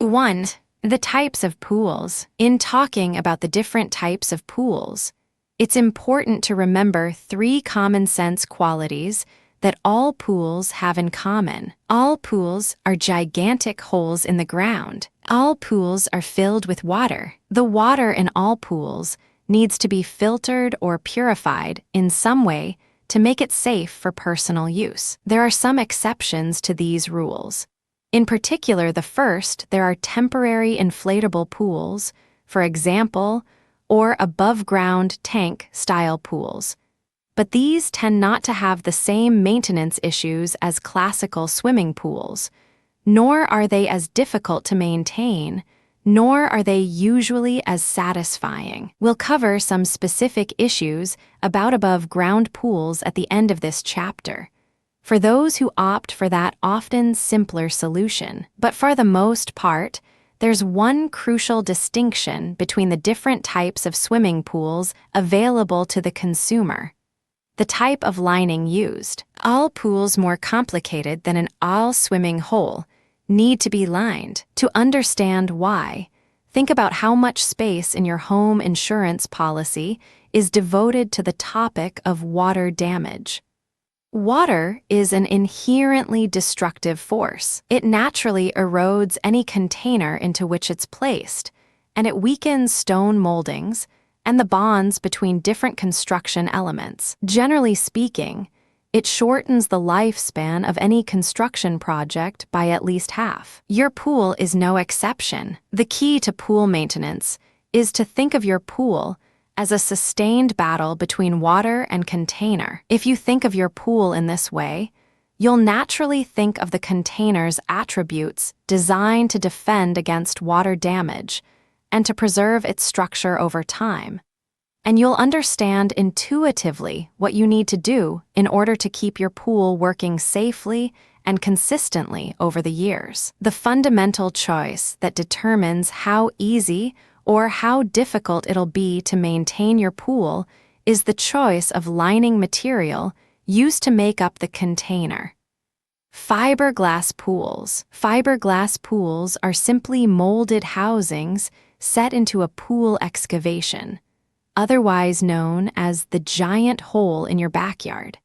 1. The types of pools. In talking about the different types of pools, it's important to remember 3 common sense qualities that all pools have in common. All pools are gigantic holes in the ground. All pools are filled with water. The water in all pools needs to be filtered or purified in some way to make it safe for personal use. There are some exceptions to these rules. In particular, the first, there are temporary inflatable pools, for example, or above-ground tank-style pools. But these tend not to have the same maintenance issues as classical swimming pools, nor are they as difficult to maintain, nor are they usually as satisfying. We'll cover some specific issues about above-ground pools at the end of this chapter, for those who opt for that often simpler solution. But for the most part, there's one crucial distinction between the different types of swimming pools available to the consumer: the type of lining used. All pools more complicated than an all-swimming hole need to be lined. To understand why, think about how much space in your home insurance policy is devoted to the topic of water damage. Water is an inherently destructive force. It naturally erodes any container into which it's placed, and it weakens stone moldings and the bonds between different construction elements. Generally speaking, it shortens the lifespan of any construction project by at least half. Your pool is no exception. The key to pool maintenance is to think of your pool as a sustained battle between water and container. If you think of your pool in this way, you'll naturally think of the container's attributes designed to defend against water damage and to preserve its structure over time. And you'll understand intuitively what you need to do in order to keep your pool working safely and consistently over the years. The fundamental choice that determines how easy or how difficult it'll be to maintain your pool is the choice of lining material used to make up the container. Fiberglass pools. Fiberglass pools are simply molded housings set into a pool excavation, otherwise known as the giant hole in your backyard.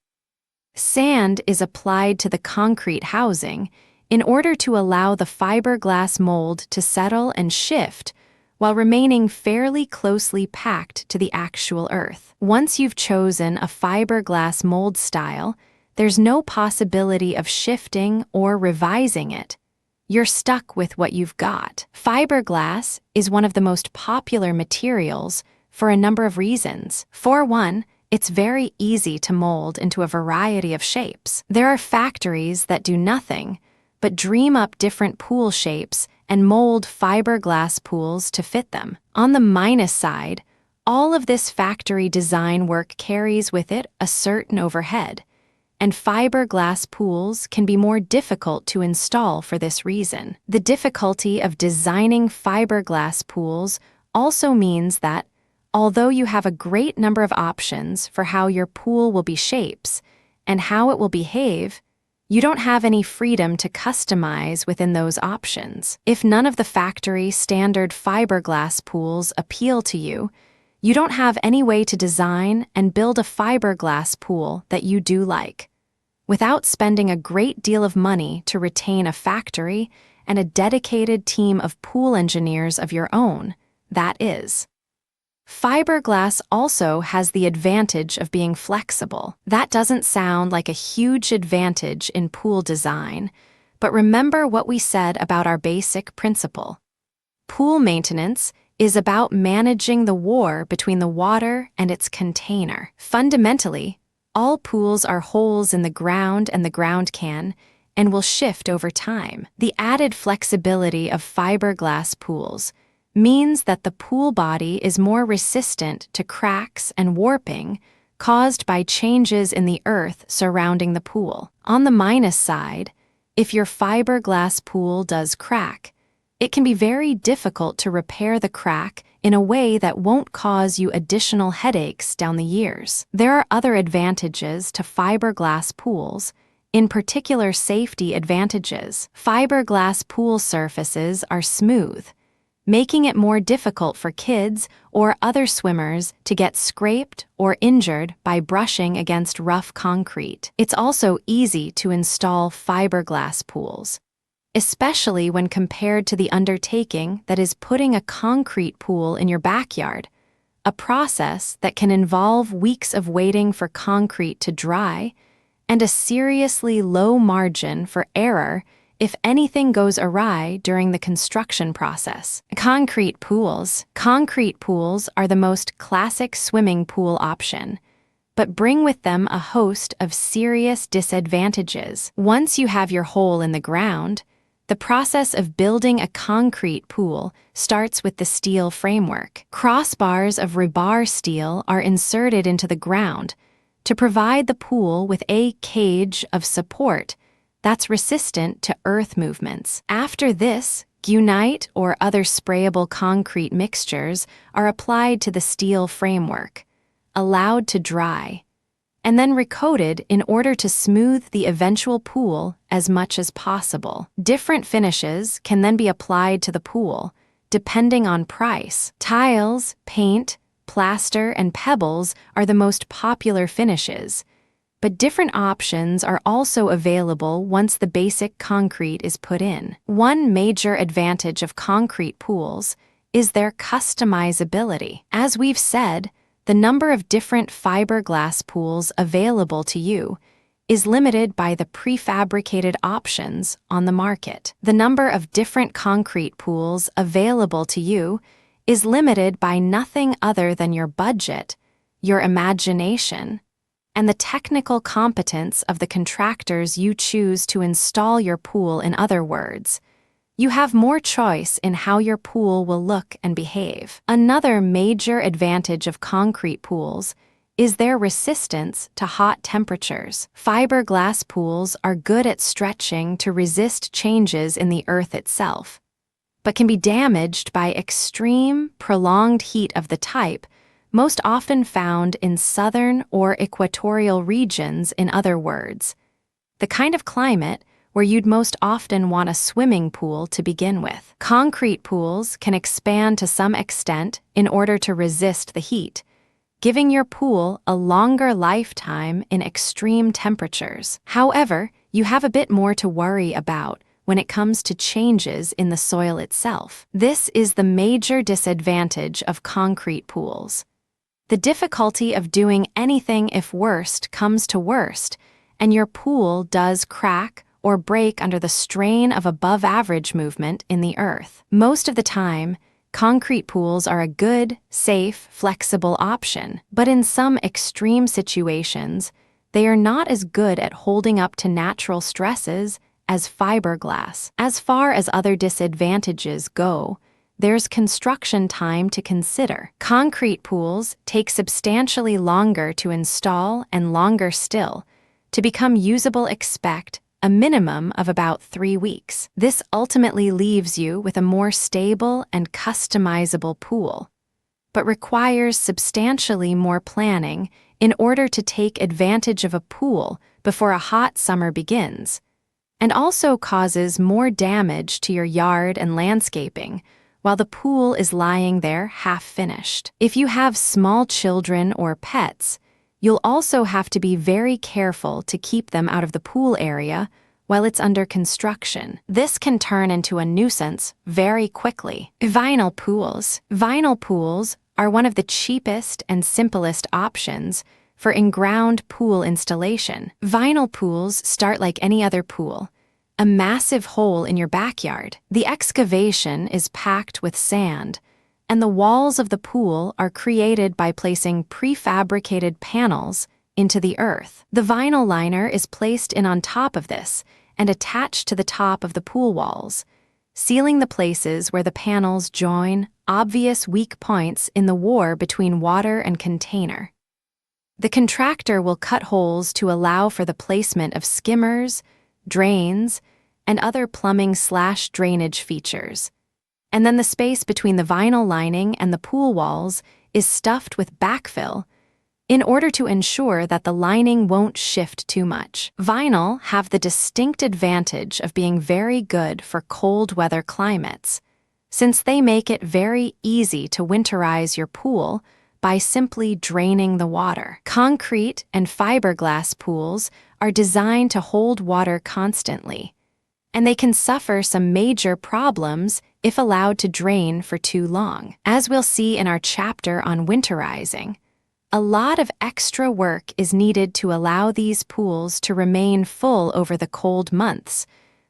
Sand is applied to the concrete housing in order to allow the fiberglass mold to settle and shift while remaining fairly closely packed to the actual earth. Once you've chosen a fiberglass mold style, there's no possibility of shifting or revising it. You're stuck with what you've got. Fiberglass is one of the most popular materials for a number of reasons. For one, it's very easy to mold into a variety of shapes. There are factories that do nothing but dream up different pool shapes and mold fiberglass pools to fit them. On the minus side, all of this factory design work carries with it a certain overhead, and fiberglass pools can be more difficult to install for this reason. The difficulty of designing fiberglass pools also means that, although you have a great number of options for how your pool will be shapes and how it will behave, you don't have any freedom to customize within those options. If none of the factory standard fiberglass pools appeal to you, you don't have any way to design and build a fiberglass pool that you do like, without spending a great deal of money to retain a factory and a dedicated team of pool engineers of your own, that is. Fiberglass also has the advantage of being flexible. That doesn't sound like a huge advantage in pool design, but remember what we said about our basic principle. Pool maintenance is about managing the war between the water and its container. Fundamentally, all pools are holes in the ground and the ground can, and will shift over time. The added flexibility of fiberglass pools means that the pool body is more resistant to cracks and warping caused by changes in the earth surrounding the pool. On the minus side, if your fiberglass pool does crack, it can be very difficult to repair the crack in a way that won't cause you additional headaches down the years. There are other advantages to fiberglass pools, in particular safety advantages. Fiberglass pool surfaces are smooth, making it more difficult for kids or other swimmers to get scraped or injured by brushing against rough concrete. It's also easy to install fiberglass pools, especially when compared to the undertaking that is putting a concrete pool in your backyard, a process that can involve weeks of waiting for concrete to dry and a seriously low margin for error if anything goes awry during the construction process. Concrete pools. Concrete pools are the most classic swimming pool option, but bring with them a host of serious disadvantages. Once you have your hole in the ground, the process of building a concrete pool starts with the steel framework. Crossbars of rebar steel are inserted into the ground to provide the pool with a cage of support that's resistant to earth movements. After this, gunite or other sprayable concrete mixtures are applied to the steel framework, allowed to dry, and then recoated in order to smooth the eventual pool as much as possible. Different finishes can then be applied to the pool, depending on price. Tiles, paint, plaster, and pebbles are the most popular finishes, but different options are also available once the basic concrete is put in. One major advantage of concrete pools is their customizability. As we've said, the number of different fiberglass pools available to you is limited by the prefabricated options on the market. The number of different concrete pools available to you is limited by nothing other than your budget, your imagination, and the technical competence of the contractors you choose to install your pool. In other words, you have more choice in how your pool will look and behave. Another major advantage of concrete pools is their resistance to hot temperatures. Fiberglass pools are good at stretching to resist changes in the earth itself, but can be damaged by extreme, prolonged heat of the type most often found in southern or equatorial regions. In other words, the kind of climate where you'd most often want a swimming pool to begin with. Concrete pools can expand to some extent in order to resist the heat, giving your pool a longer lifetime in extreme temperatures. However, you have a bit more to worry about when it comes to changes in the soil itself. This is the major disadvantage of concrete pools: the difficulty of doing anything if worst comes to worst, and your pool does crack or break under the strain of above-average movement in the earth. Most of the time, concrete pools are a good, safe, flexible option, but in some extreme situations, they are not as good at holding up to natural stresses as fiberglass. As far as other disadvantages go, there's construction time to consider. Concrete pools take substantially longer to install and longer still to become usable. Expect a minimum of about 3 weeks. This ultimately leaves you with a more stable and customizable pool, but requires substantially more planning in order to take advantage of a pool before a hot summer begins, and also causes more damage to your yard and landscaping while the pool is lying there half-finished. If you have small children or pets, you'll also have to be very careful to keep them out of the pool area while it's under construction. This can turn into a nuisance very quickly. Vinyl pools. Vinyl pools are one of the cheapest and simplest options for in-ground pool installation. Vinyl pools start like any other pool: a massive hole in your backyard. The excavation is packed with sand, and the walls of the pool are created by placing prefabricated panels into the earth. The vinyl liner is placed in on top of this and attached to the top of the pool walls, sealing the places where the panels join obvious weak points in the war between water and container. The contractor will cut holes to allow for the placement of skimmers, drains, and other plumbing/drainage features. And then the space between the vinyl lining and the pool walls is stuffed with backfill in order to ensure that the lining won't shift too much. Vinyl have the distinct advantage of being very good for cold weather climates, since they make it very easy to winterize your pool by simply draining the water. Concrete and fiberglass pools are designed to hold water constantly, and they can suffer some major problems if allowed to drain for too long. As we'll see in our chapter on winterizing, a lot of extra work is needed to allow these pools to remain full over the cold months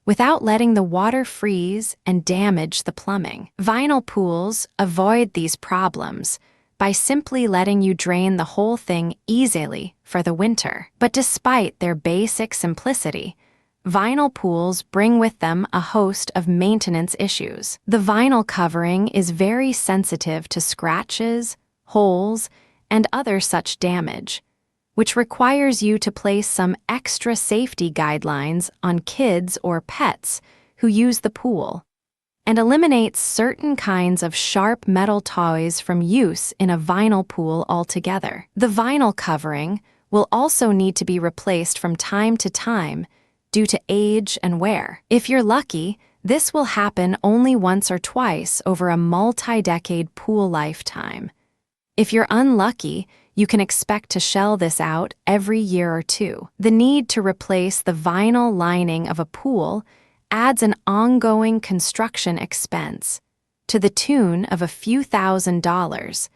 without letting the water freeze and damage the plumbing. Vinyl pools avoid these problems by simply letting you drain the whole thing easily for the winter. But despite their basic simplicity, vinyl pools bring with them a host of maintenance issues. The vinyl covering is very sensitive to scratches, holes, and other such damage, which requires you to place some extra safety guidelines on kids or pets who use the pool, and eliminates certain kinds of sharp metal toys from use in a vinyl pool altogether. The vinyl covering will also need to be replaced from time to time due to age and wear. If you're lucky, this will happen only once or twice over a multi-decade pool lifetime. If you're unlucky, you can expect to shell this out every year or two. The need to replace the vinyl lining of a pool adds an ongoing construction expense to the tune of a few $1,000s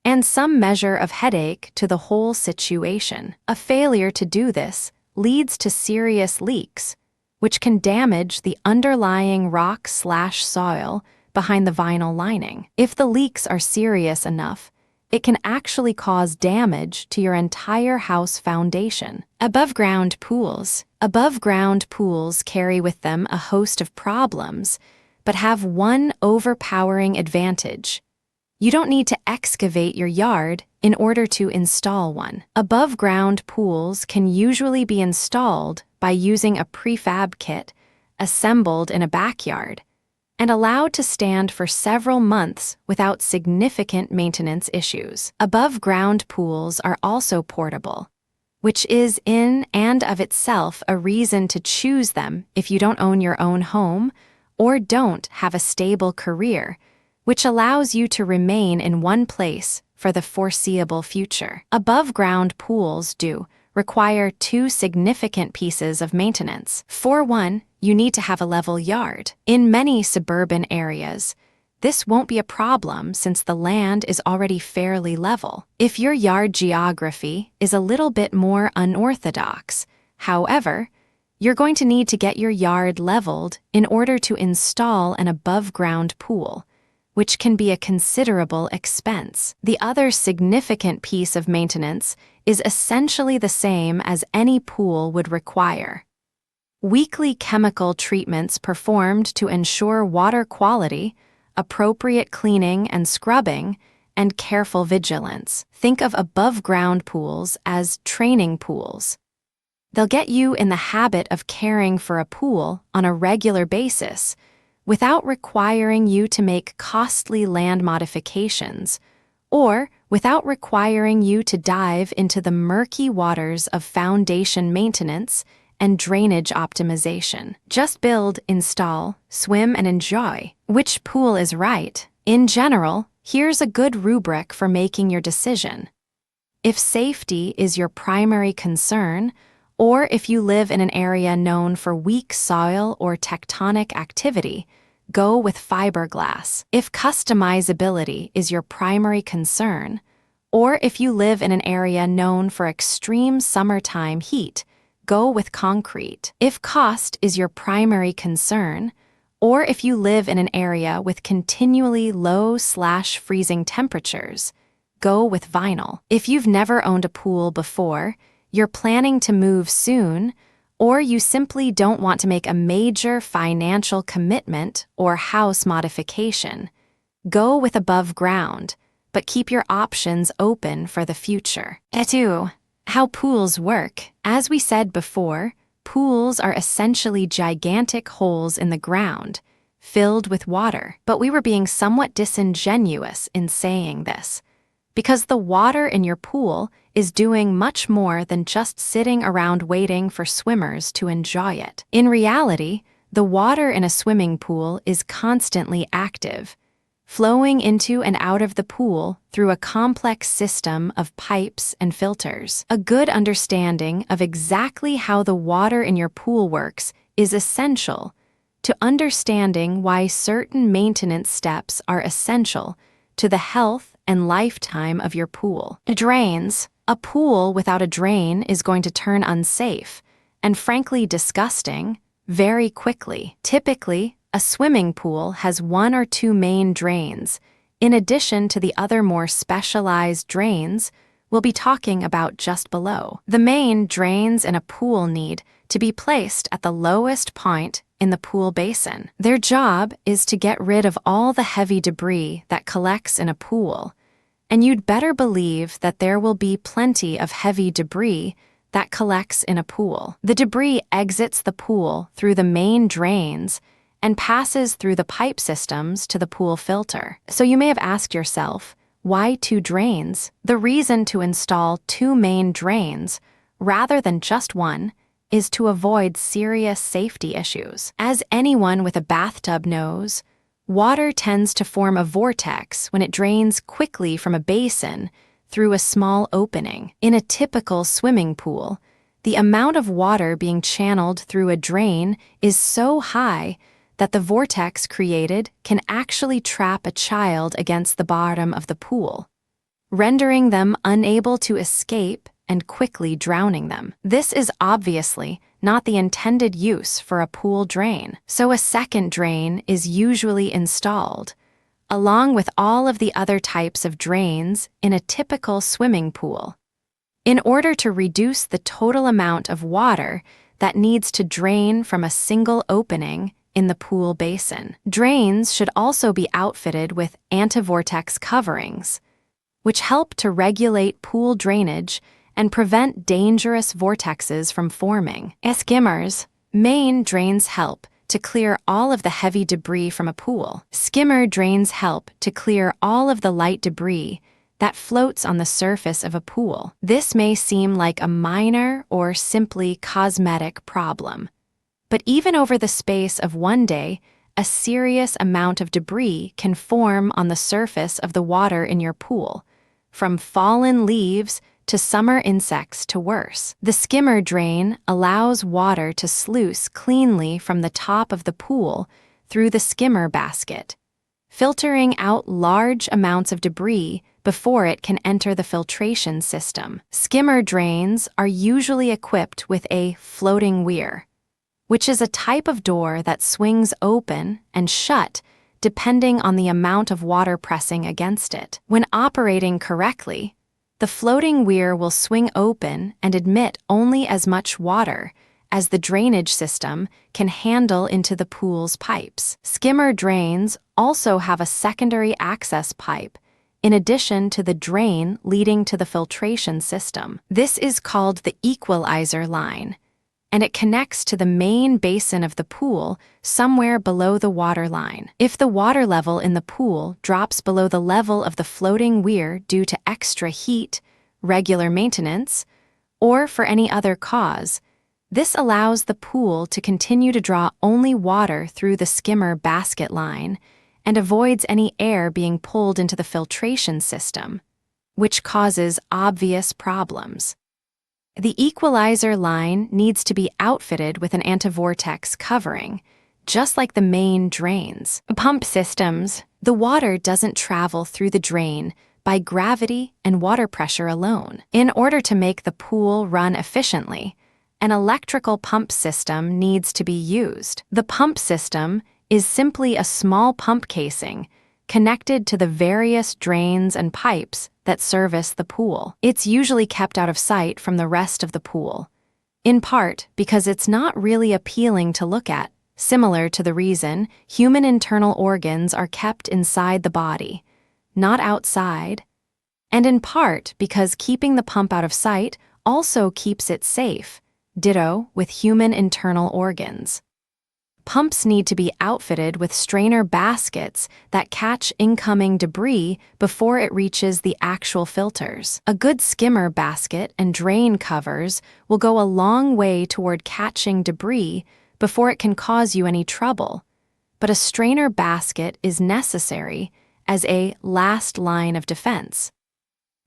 and some measure of headache to the whole situation. A failure to do this leads to serious leaks, which can damage the underlying rock/soil behind the vinyl lining. If the leaks are serious enough, it can actually cause damage to your entire house foundation. Above-ground pools. Above-ground pools carry with them a host of problems, but have one overpowering advantage. You don't need to excavate your yard in order to install one. Above-ground pools can usually be installed by using a prefab kit assembled in a backyard and allowed to stand for several months without significant maintenance issues. Above-ground pools are also portable, which is in and of itself a reason to choose them if you don't own your own home or don't have a stable career, which allows you to remain in one place for the foreseeable future. Above-ground pools do require two significant pieces of maintenance. For one, you need to have a level yard. In many suburban areas, this won't be a problem since the land is already fairly level. If your yard geography is a little bit more unorthodox, however, you're going to need to get your yard leveled in order to install an above-ground pool, which can be a considerable expense. The other significant piece of maintenance is essentially the same as any pool would require. Weekly chemical treatments performed to ensure water quality, appropriate cleaning and scrubbing, and careful vigilance. Think of above-ground pools as training pools. They'll get you in the habit of caring for a pool on a regular basis without requiring you to make costly land modifications or without requiring you to dive into the murky waters of foundation maintenance and drainage optimization. Just build, install, swim, and enjoy. Which pool is right? In general, here's a good rubric for making your decision. If safety is your primary concern, or if you live in an area known for weak soil or tectonic activity, go with fiberglass. If customizability is your primary concern, or if you live in an area known for extreme summertime heat, go with concrete. If cost is your primary concern, or if you live in an area with continually low/freezing temperatures, go with vinyl. If you've never owned a pool before, you're planning to move soon, or you simply don't want to make a major financial commitment or house modification, go with above ground, but keep your options open for the future. 2. How pools work. As we said before, pools are essentially gigantic holes in the ground, filled with water. But we were being somewhat disingenuous in saying this. because the water in your pool is doing much more than just sitting around waiting for swimmers to enjoy it. In reality, the water in a swimming pool is constantly active, flowing into and out of the pool through a complex system of pipes and filters. A good understanding of exactly how the water in your pool works is essential to understanding why certain maintenance steps are essential to the health and lifetime of your pool. Drains. A pool without a drain is going to turn unsafe and frankly disgusting very quickly. Typically, a swimming pool has one or two main drains, in addition to the other more specialized drains we'll be talking about just below. The main drains in a pool need to be placed at the lowest point in the pool basin. Their job is to get rid of all the heavy debris that collects in a pool, and you'd better believe that there will be plenty of heavy debris that collects in a pool. The debris exits the pool through the main drains and passes through the pipe systems to the pool filter. So you may have asked yourself, why two drains? The reason to install two main drains rather than just one is to avoid serious safety issues. As anyone with a bathtub knows, water tends to form a vortex when it drains quickly from a basin through a small opening. In a typical swimming pool, the amount of water being channeled through a drain is so high that the vortex created can actually trap a child against the bottom of the pool, rendering them unable to escape and quickly drowning them. This is obviously not the intended use for a pool drain, so a second drain is usually installed, along with all of the other types of drains in a typical swimming pool, in order to reduce the total amount of water that needs to drain from a single opening in the pool basin. Drains should also be outfitted with anti-vortex coverings, which help to regulate pool drainage and prevent dangerous vortexes from forming. Skimmers. Main drains help to clear all of the heavy debris from a pool. Skimmer drains help to clear all of the light debris that floats on the surface of a pool. This may seem like a minor or simply cosmetic problem, but even over the space of one day, a serious amount of debris can form on the surface of the water in your pool, from fallen leaves to summer insects to worse. The skimmer drain allows water to sluice cleanly from the top of the pool through the skimmer basket, filtering out large amounts of debris before it can enter the filtration system. Skimmer drains are usually equipped with a floating weir, which is a type of door that swings open and shut depending on the amount of water pressing against it. When operating correctly, the floating weir will swing open and admit only as much water as the drainage system can handle into the pool's pipes. Skimmer drains also have a secondary access pipe in addition to the drain leading to the filtration system. This is called the equalizer line, and it connects to the main basin of the pool somewhere below the water line. If the water level in the pool drops below the level of the floating weir due to extra heat, regular maintenance, or for any other cause, this allows the pool to continue to draw only water through the skimmer basket line and avoids any air being pulled into the filtration system, which causes obvious problems. The equalizer line needs to be outfitted with an anti-vortex covering, just like the main drains. Pump systems. The water doesn't travel through the drain by gravity and water pressure alone. In order to make the pool run efficiently, an electrical pump system needs to be used. The pump system is simply a small pump casing connected to the various drains and pipes that service the pool. It's usually kept out of sight from the rest of the pool, in part because it's not really appealing to look at, similar to the reason human internal organs are kept inside the body, not outside, and in part because keeping the pump out of sight also keeps it safe, ditto with human internal organs. Pumps need to be outfitted with strainer baskets that catch incoming debris before it reaches the actual filters. A good skimmer basket and drain covers will go a long way toward catching debris before it can cause you any trouble, but a strainer basket is necessary as a last line of defense.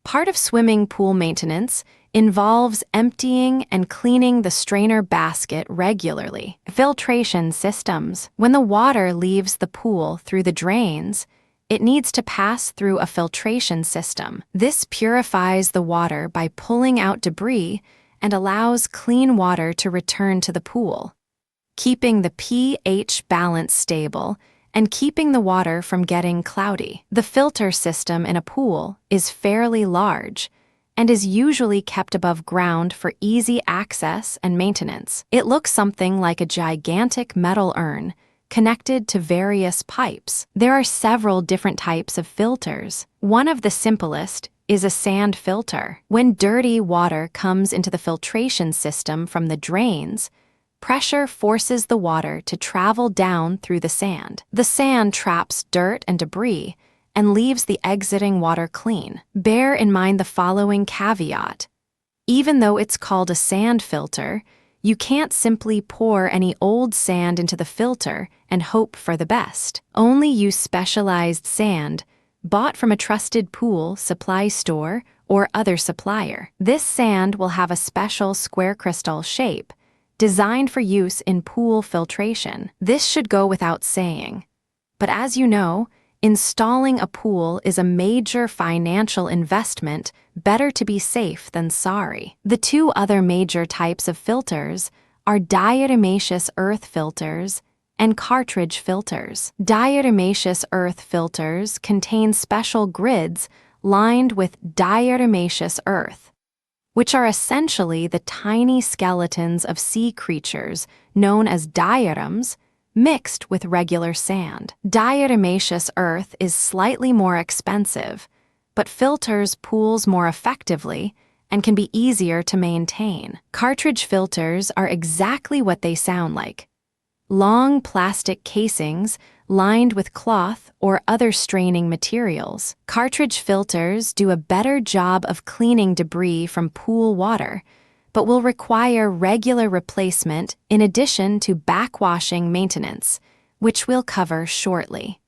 Part of swimming pool maintenance involves emptying and cleaning the strainer basket regularly. Filtration systems. When the water leaves the pool through the drains, it needs to pass through a filtration system. This purifies the water by pulling out debris and allows clean water to return to the pool, keeping the pH balance stable and keeping the water from getting cloudy. The filter system in a pool is fairly large and is usually kept above ground for easy access and maintenance. It looks something like a gigantic metal urn connected to various pipes. There are several different types of filters. One of the simplest is a sand filter. When dirty water comes into the filtration system from the drains, pressure forces the water to travel down through the sand. The sand traps dirt and debris and leaves the exiting water clean. Bear in mind the following caveat. Even though it's called a sand filter, you can't simply pour any old sand into the filter and hope for the best. Only use specialized sand bought from a trusted pool supply store or other supplier. This sand will have a special square crystal shape designed for use in pool filtration. This should go without saying. But as you know, installing a pool is a major financial investment. Better to be safe than sorry. The two other major types of filters are diatomaceous earth filters and cartridge filters. Diatomaceous earth filters contain special grids lined with diatomaceous earth, which are essentially the tiny skeletons of sea creatures known as diatoms mixed with regular sand. Diatomaceous earth is slightly more expensive, but filters pools more effectively and can be easier to maintain. Cartridge filters are exactly what they sound like: long plastic casings lined with cloth or other straining materials. Cartridge filters do a better job of cleaning debris from pool water, but will require regular replacement in addition to backwashing maintenance, which we'll cover shortly.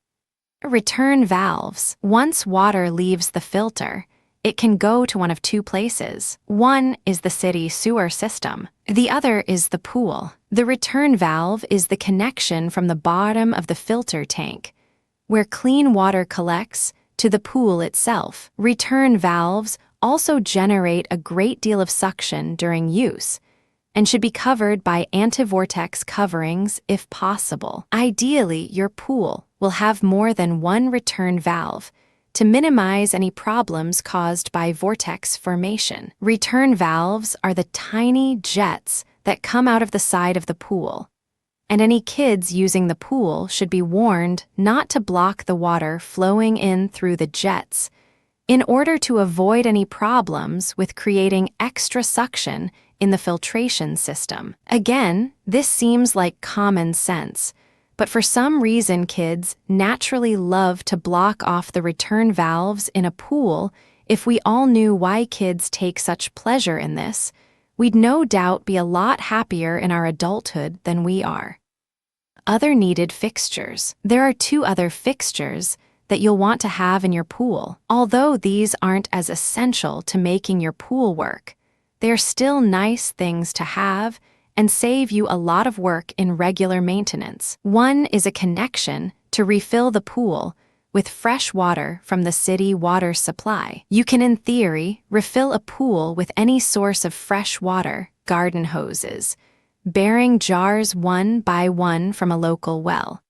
Return valves. Once water leaves the filter, it can go to one of two places. One is the city sewer system. The other is the pool. The return valve is the connection from the bottom of the filter tank, where clean water collects, to the pool itself. Return valves also generate a great deal of suction during use and should be covered by anti-vortex coverings if possible. Ideally, your pool will have more than one return valve to minimize any problems caused by vortex formation. Return valves are the tiny jets that come out of the side of the pool, and any kids using the pool should be warned not to block the water flowing in through the jets in order to avoid any problems with creating extra suction in the filtration system. Again, this seems like common sense, but for some reason kids naturally love to block off the return valves in a pool. If we all knew why kids take such pleasure in this, we'd no doubt be a lot happier in our adulthood than we are. Other needed fixtures. There are two other fixtures that you'll want to have in your pool. Although these aren't as essential to making your pool work, they're still nice things to have and save you a lot of work in regular maintenance. One is a connection to refill the pool with fresh water from the city water supply. You can, in theory, refill a pool with any source of fresh water, garden hoses, bearing jars one by one from a local well.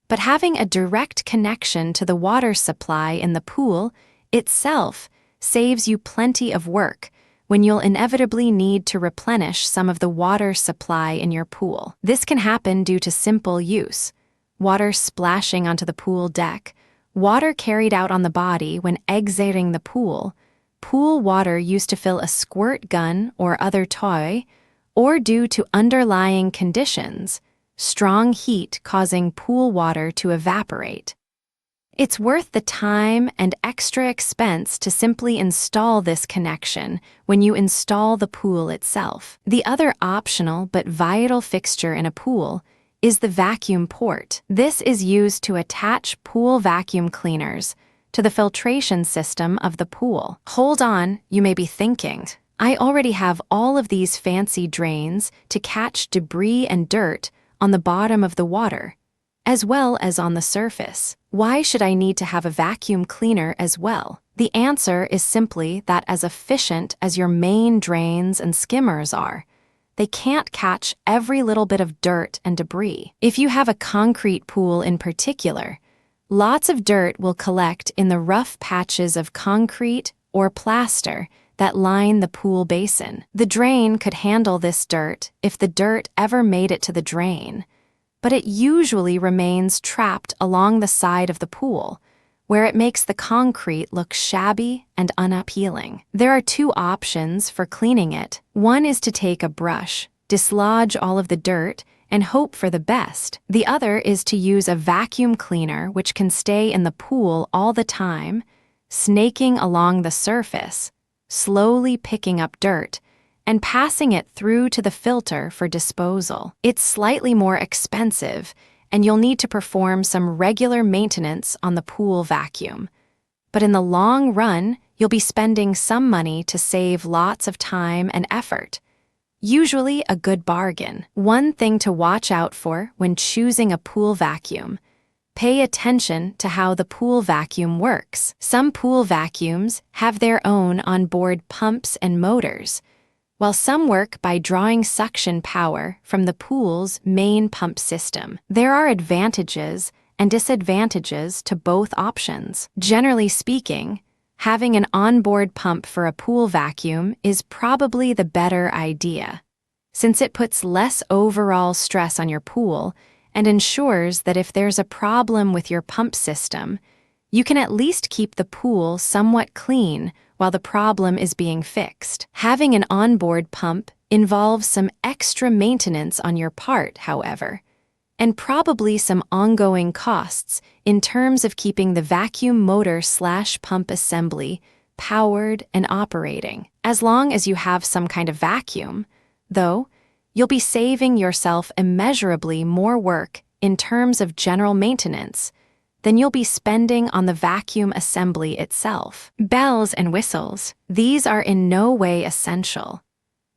But having a direct connection to the water supply in the pool itself saves you plenty of work when you'll inevitably need to replenish some of the water supply in your pool. This can happen due to simple use: water splashing onto the pool deck, water carried out on the body when exiting the pool, pool water used to fill a squirt gun or other toy, or due to underlying conditions, strong heat causing pool water to evaporate. It's worth the time and extra expense to simply install this connection when you install the pool itself. The other optional but vital fixture in a pool is the vacuum port. This is used to attach pool vacuum cleaners to the filtration system of the pool. Hold on, you may be thinking, I already have all of these fancy drains to catch debris and dirt on the bottom of the water, as well as on the surface. Why should I need to have a vacuum cleaner as well? The answer is simply that as efficient as your main drains and skimmers are, they can't catch every little bit of dirt and debris. If you have a concrete pool in particular, lots of dirt will collect in the rough patches of concrete or plaster that line the pool basin. The drain could handle this dirt if the dirt ever made it to the drain, but it usually remains trapped along the side of the pool, where it makes the concrete look shabby and unappealing. There are two options for cleaning it. One is to take a brush, dislodge all of the dirt, and hope for the best. The other is to use a vacuum cleaner which can stay in the pool all the time, snaking along the surface, slowly picking up dirt, and passing it through to the filter for disposal. It's slightly more expensive, and you'll need to perform some regular maintenance on the pool vacuum. But in the long run, you'll be spending some money to save lots of time and effort. Usually a good bargain. One thing to watch out for when choosing a pool vacuum: pay attention to how the pool vacuum works. Some pool vacuums have their own onboard pumps and motors, while some work by drawing suction power from the pool's main pump system. There are advantages and disadvantages to both options. Generally speaking, having an onboard pump for a pool vacuum is probably the better idea, since it puts less overall stress on your pool and ensures that if there's a problem with your pump system, you can at least keep the pool somewhat clean while the problem is being fixed. Having an onboard pump involves some extra maintenance on your part, however, and probably some ongoing costs in terms of keeping the vacuum motor/pump assembly powered and operating. As long as you have some kind of vacuum, though, you'll be saving yourself immeasurably more work in terms of general maintenance than you'll be spending on the vacuum assembly itself. Bells and whistles. These are in no way essential,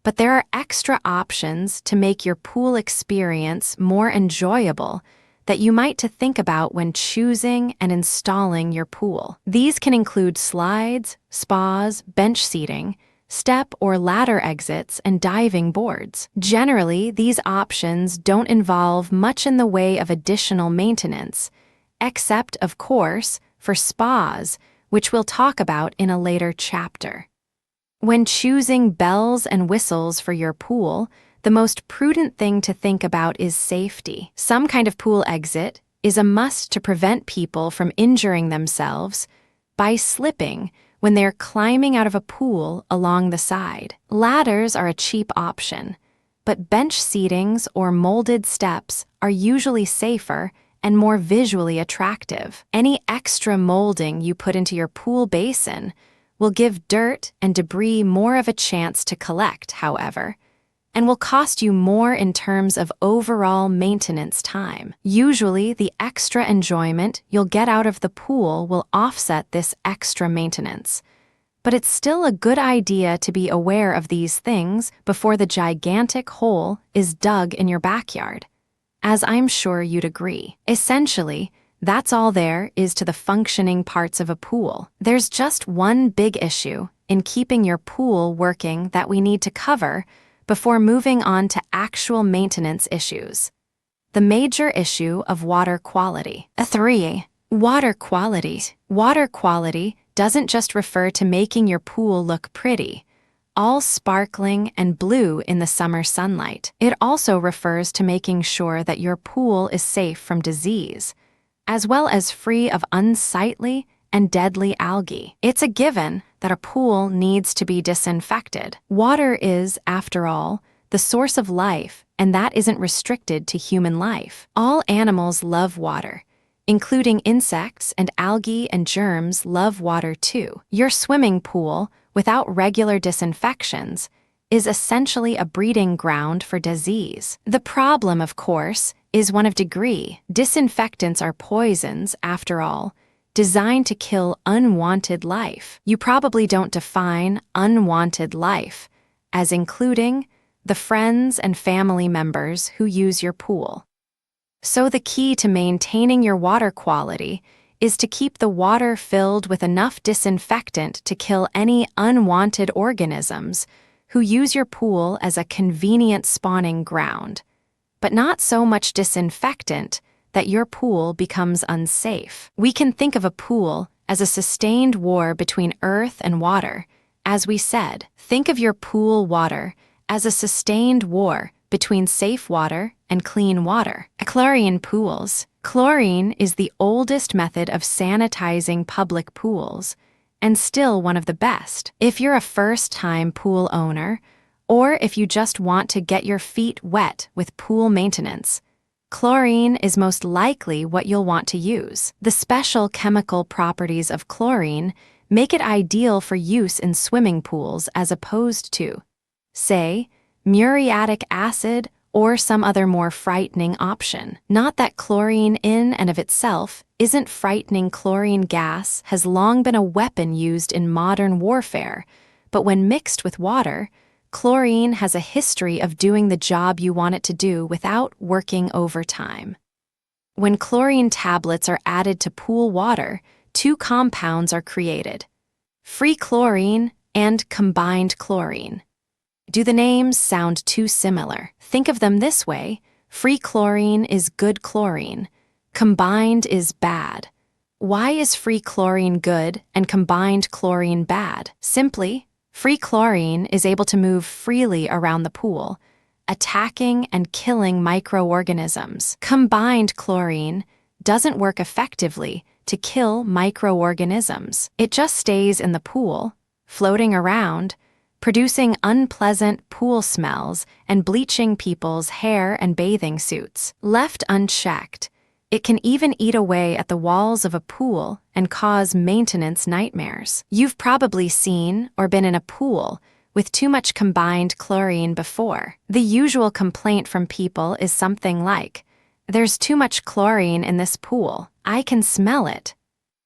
but there are extra options to make your pool experience more enjoyable that you might to think about when choosing and installing your pool. These can include slides, spas, bench seating, step or ladder exits, and diving boards. Generally, these options don't involve much in the way of additional maintenance, except, of course, for spas, which we'll talk about in a later chapter. When choosing bells and whistles for your pool, the most prudent thing to think about is safety. Some kind of pool exit is a must to prevent people from injuring themselves by slipping when they're climbing out of a pool along the side. Ladders are a cheap option, but bench seatings or molded steps are usually safer and more visually attractive. Any extra molding you put into your pool basin will give dirt and debris more of a chance to collect, however, and will cost you more in terms of overall maintenance time. Usually, the extra enjoyment you'll get out of the pool will offset this extra maintenance, but it's still a good idea to be aware of these things before the gigantic hole is dug in your backyard, as I'm sure you'd agree. Essentially, that's all there is to the functioning parts of a pool. There's just one big issue in keeping your pool working that we need to cover before moving on to actual maintenance issues: the major issue of water quality. 3. Water quality. Water quality doesn't just refer to making your pool look pretty, all sparkling and blue in the summer sunlight. It also refers to making sure that your pool is safe from disease, as well as free of unsightly and deadly algae. It's a given that a pool needs to be disinfected. Water is, after all, the source of life, and that isn't restricted to human life. All animals love water, including insects and algae and germs love water too. Your swimming pool, without regular disinfections, is essentially a breeding ground for disease. The problem, of course, is one of degree. Disinfectants are poisons, after all, designed to kill unwanted life. You probably don't define unwanted life as including the friends and family members who use your pool. So the key to maintaining your water quality is to keep the water filled with enough disinfectant to kill any unwanted organisms who use your pool as a convenient spawning ground, but not so much disinfectant that your pool becomes unsafe. We can think of a pool as a sustained war between earth and water. As we said, think of your pool water as a sustained war between safe water and clean water. Chlorine pools. Chlorine is the oldest method of sanitizing public pools, and still one of the best. If you're a first-time pool owner, or if you just want to get your feet wet with pool maintenance, chlorine is most likely what you'll want to use. The special chemical properties of chlorine make it ideal for use in swimming pools as opposed to, say, muriatic acid or some other more frightening option. Not that chlorine in and of itself isn't frightening. Chlorine gas has long been a weapon used in modern warfare, but when mixed with water, chlorine has a history of doing the job you want it to do without working overtime. When chlorine tablets are added to pool water, two compounds are created: free chlorine and combined chlorine. Do the names sound too similar? Think of them this way: free chlorine is good chlorine, combined is bad. Why is free chlorine good and combined chlorine bad? Simply, free chlorine is able to move freely around the pool, attacking and killing microorganisms. Combined chlorine doesn't work effectively to kill microorganisms. It just stays in the pool, floating around, producing unpleasant pool smells and bleaching people's hair and bathing suits. Left unchecked, it can even eat away at the walls of a pool and cause maintenance nightmares. You've probably seen or been in a pool with too much combined chlorine before. The usual complaint from people is something like, "There's too much chlorine in this pool. I can smell it."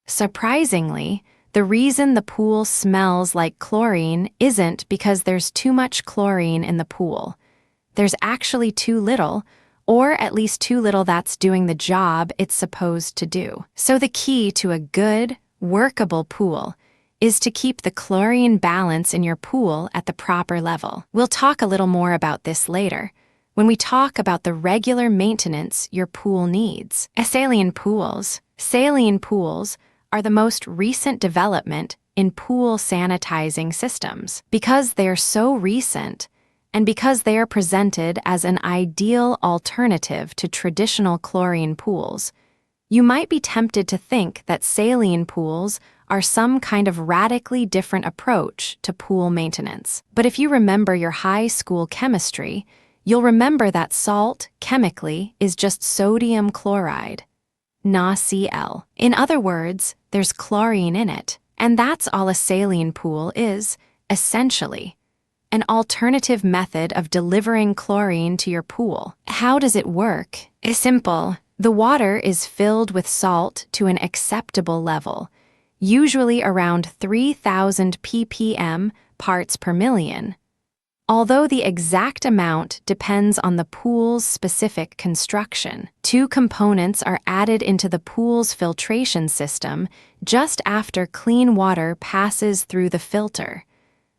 Surprisingly, the reason the pool smells like chlorine isn't because there's too much chlorine in the pool. There's actually too little, or at least too little that's doing the job it's supposed to do. So the key to a good, workable pool is to keep the chlorine balance in your pool at the proper level. We'll talk a little more about this later, when we talk about the regular maintenance your pool needs. Saline pools. Saline pools are the most recent development in pool sanitizing systems. Because they are so recent, and because they are presented as an ideal alternative to traditional chlorine pools, you might be tempted to think that saline pools are some kind of radically different approach to pool maintenance. But if you remember your high school chemistry, you'll remember that salt, chemically, is just sodium chloride, NaCl. In other words, there's chlorine in it, and that's all a saline pool is, essentially. An alternative method of delivering chlorine to your pool. How does it work? It's simple. The water is filled with salt to an acceptable level, usually around 3,000 ppm parts per million. Although the exact amount depends on the pool's specific construction. Two components are added into the pool's filtration system just after clean water passes through the filter: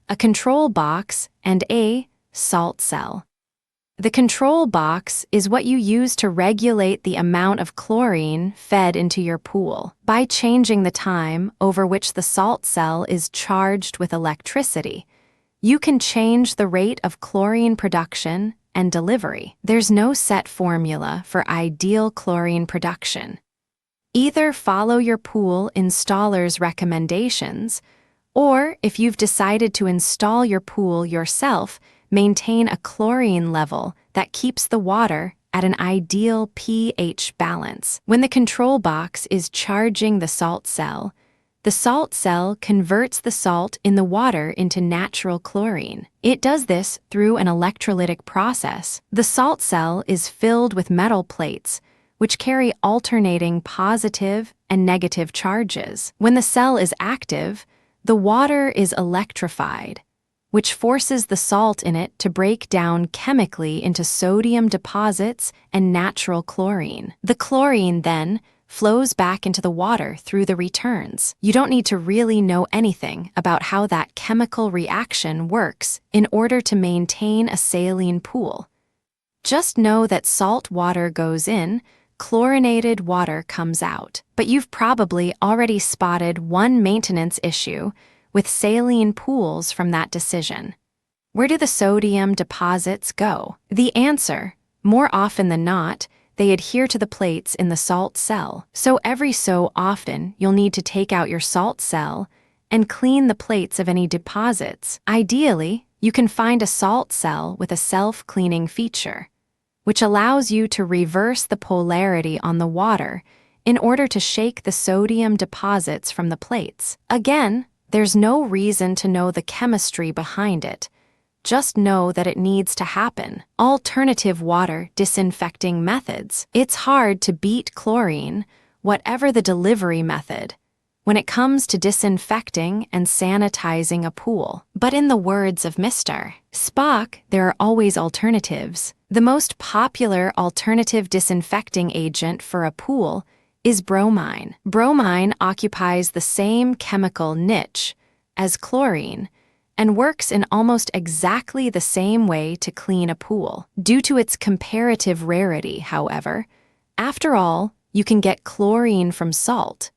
a control box and a salt cell. The control box is what you use to regulate the amount of chlorine fed into your pool. By changing the time over which the salt cell is charged with electricity, you can change the rate of chlorine production and delivery. There's no set formula for ideal chlorine production. Either follow your pool installer's recommendations, or if you've decided to install your pool yourself, maintain a chlorine level that keeps the water at an ideal pH balance. When the control box is charging the salt cell converts the salt in the water into natural chlorine. It does this through an electrolytic process. The salt cell is filled with metal plates, which carry alternating positive and negative charges. When the cell is active, the water is electrified, which forces the salt in it to break down chemically into sodium deposits and natural chlorine. The chlorine then flows back into the water through the returns. You don't need to really know anything about how that chemical reaction works in order to maintain a saline pool. Just know that salt water goes in, chlorinated water comes out. But you've probably already spotted one maintenance issue with saline pools from that decision. Where do the sodium deposits go? The answer, more often than not, they adhere to the plates in the salt cell. So every so often, you'll need to take out your salt cell and clean the plates of any deposits. Ideally, you can find a salt cell with a self-cleaning feature, which allows you to reverse the polarity on the water in order to shake the sodium deposits from the plates. Again, there's no reason to know the chemistry behind it. Just know that it needs to happen. Alternative water disinfecting methods. It's hard to beat chlorine, whatever the delivery method, when it comes to disinfecting and sanitizing a pool. But in the words of Mr. Spock, there are always alternatives. The most popular alternative disinfecting agent for a pool is bromine. Bromine occupies the same chemical niche as chlorine and works in almost exactly the same way to clean a pool. Due to its comparative rarity, however, after all, you can get chlorine from salt.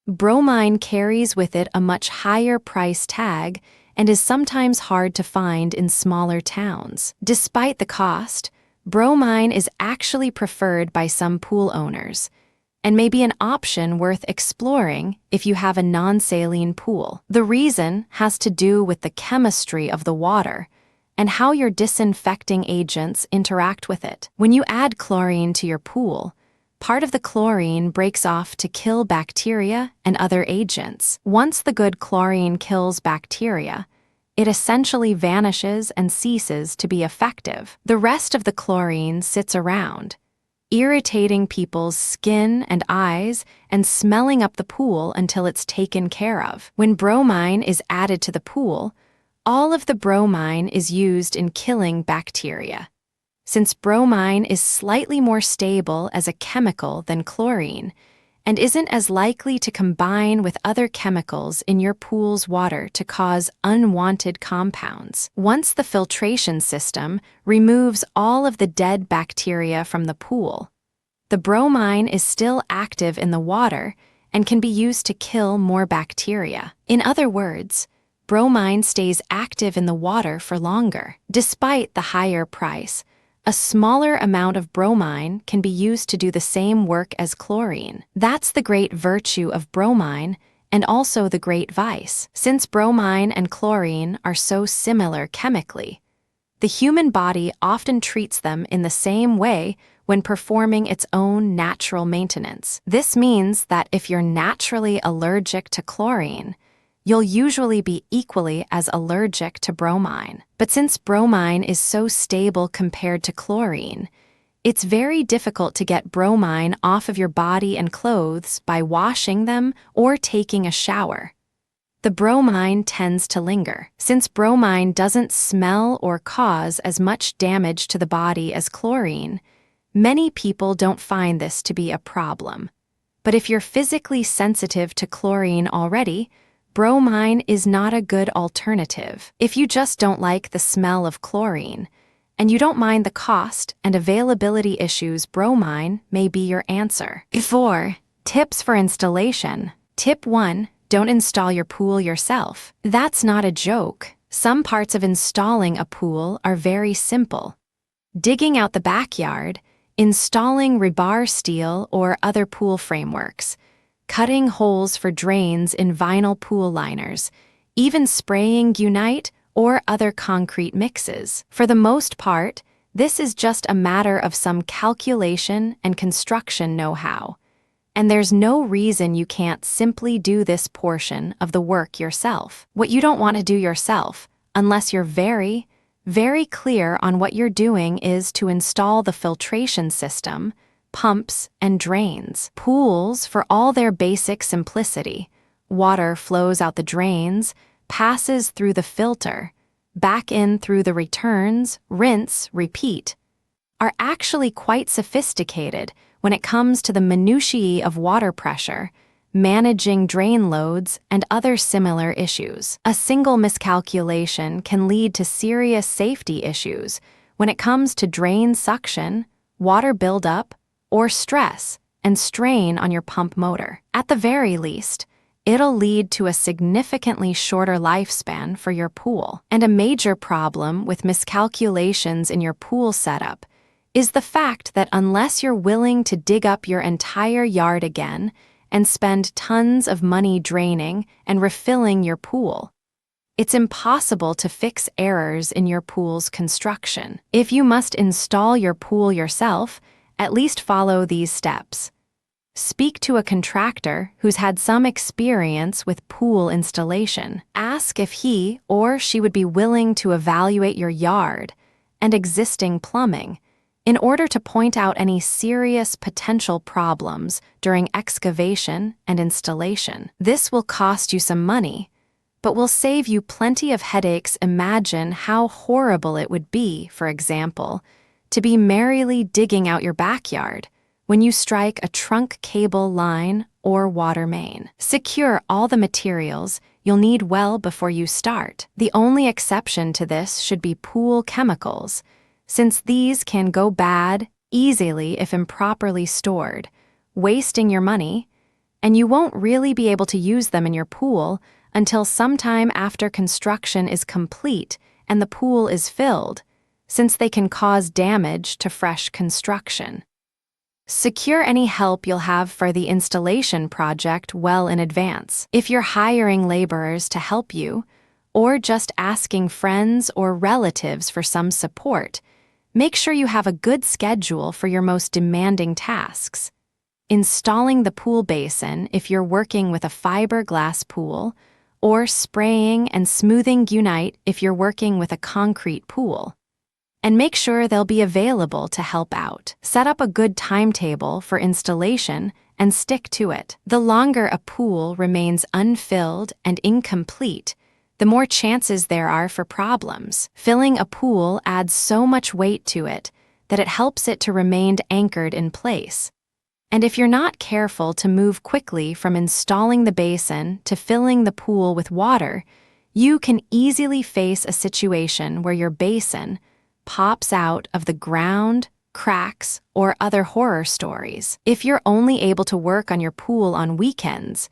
Bromine carries with it a much higher price tag and is sometimes hard to find in smaller towns. Despite the cost, bromine is actually preferred by some pool owners and may be an option worth exploring if you have a non-saline pool. The reason has to do with the chemistry of the water and how your disinfecting agents interact with it. When you add chlorine to your pool, part of the chlorine breaks off to kill bacteria and other agents. Once the good chlorine kills bacteria, it essentially vanishes and ceases to be effective. The rest of the chlorine sits around, irritating people's skin and eyes and smelling up the pool until it's taken care of. When bromine is added to the pool, all of the bromine is used in killing bacteria. Since bromine is slightly more stable as a chemical than chlorine and isn't as likely to combine with other chemicals in your pool's water to cause unwanted compounds. Once the filtration system removes all of the dead bacteria from the pool, the bromine is still active in the water and can be used to kill more bacteria. In other words, bromine stays active in the water for longer. Despite the higher price, a smaller amount of bromine can be used to do the same work as chlorine. That's the great virtue of bromine and also the great vice. Since bromine and chlorine are so similar chemically, the human body often treats them in the same way when performing its own natural maintenance. This means that if you're naturally allergic to chlorine, you'll usually be equally as allergic to bromine. But since bromine is so stable compared to chlorine, it's very difficult to get bromine off of your body and clothes by washing them or taking a shower. The bromine tends to linger. Since bromine doesn't smell or cause as much damage to the body as chlorine, many people don't find this to be a problem. But if you're physically sensitive to chlorine already, bromine is not a good alternative. If you just don't like the smell of chlorine, and you don't mind the cost and availability issues, bromine may be your answer. 4. Tips for installation. Tip 1. Don't install your pool yourself. That's not a joke. Some parts of installing a pool are very simple. Digging out the backyard, installing rebar steel or other pool frameworks, cutting holes for drains in vinyl pool liners, even spraying Unite or other concrete mixes. For the most part, this is just a matter of some calculation and construction know-how, and there's no reason you can't simply do this portion of the work yourself. What you don't want to do yourself, unless you're very, very clear on what you're doing, is to install the filtration system, pumps, and drains. Pools, for all their basic simplicity, water flows out the drains, passes through the filter, back in through the returns, rinse, repeat, are actually quite sophisticated when it comes to the minutiae of water pressure, managing drain loads, and other similar issues. A single miscalculation can lead to serious safety issues when it comes to drain suction, water buildup, or stress and strain on your pump motor. At the very least, it'll lead to a significantly shorter lifespan for your pool. And a major problem with miscalculations in your pool setup is the fact that unless you're willing to dig up your entire yard again and spend tons of money draining and refilling your pool, it's impossible to fix errors in your pool's construction. If you must install your pool yourself, at least follow these steps. Speak to a contractor who's had some experience with pool installation. Ask if he or she would be willing to evaluate your yard and existing plumbing in order to point out any serious potential problems during excavation and installation. This will cost you some money, but will save you plenty of headaches. Imagine how horrible it would be, for example, to be merrily digging out your backyard when you strike a trunk cable line or water main. Secure all the materials you'll need well before you start. The only exception to this should be pool chemicals, since these can go bad easily if improperly stored, wasting your money, and you won't really be able to use them in your pool until sometime after construction is complete and the pool is filled, since they can cause damage to fresh construction. Secure any help you'll have for the installation project well in advance. If you're hiring laborers to help you, or just asking friends or relatives for some support, make sure you have a good schedule for your most demanding tasks. Installing the pool basin if you're working with a fiberglass pool, or spraying and smoothing Unite if you're working with a concrete pool. And make sure they'll be available to help out. Set up a good timetable for installation and stick to it. The longer a pool remains unfilled and incomplete, the more chances there are for problems. Filling a pool adds so much weight to it that it helps it to remain anchored in place. And if you're not careful to move quickly from installing the basin to filling the pool with water, you can easily face a situation where your basin pops out of the ground, cracks, or other horror stories. If you're only able to work on your pool on weekends,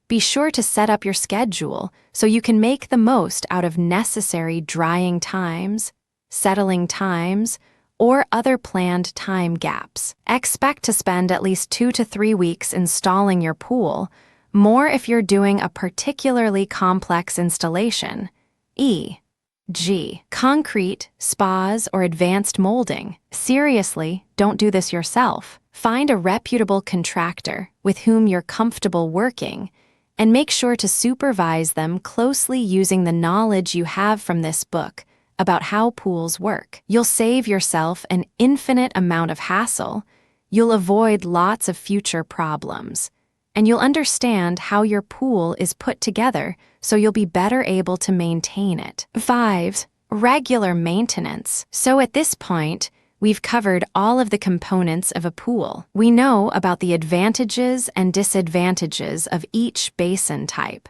be sure to set up your schedule so you can make the most out of necessary drying times, settling times, or other planned time gaps. Expect to spend at least 2 to 3 weeks installing your pool, more if you're doing a particularly complex installation, e.g., concrete, spas, or advanced molding. Seriously, don't do this yourself. Find a reputable contractor with whom you're comfortable working, and make sure to supervise them closely using the knowledge you have from this book about how pools work. You'll save yourself an infinite amount of hassle, you'll avoid lots of future problems, and you'll understand how your pool is put together so you'll be better able to maintain it. 5. Regular maintenance. So at this point, we've covered all of the components of a pool. We know about the advantages and disadvantages of each basin type,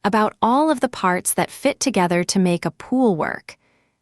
about all of the parts that fit together to make a pool work,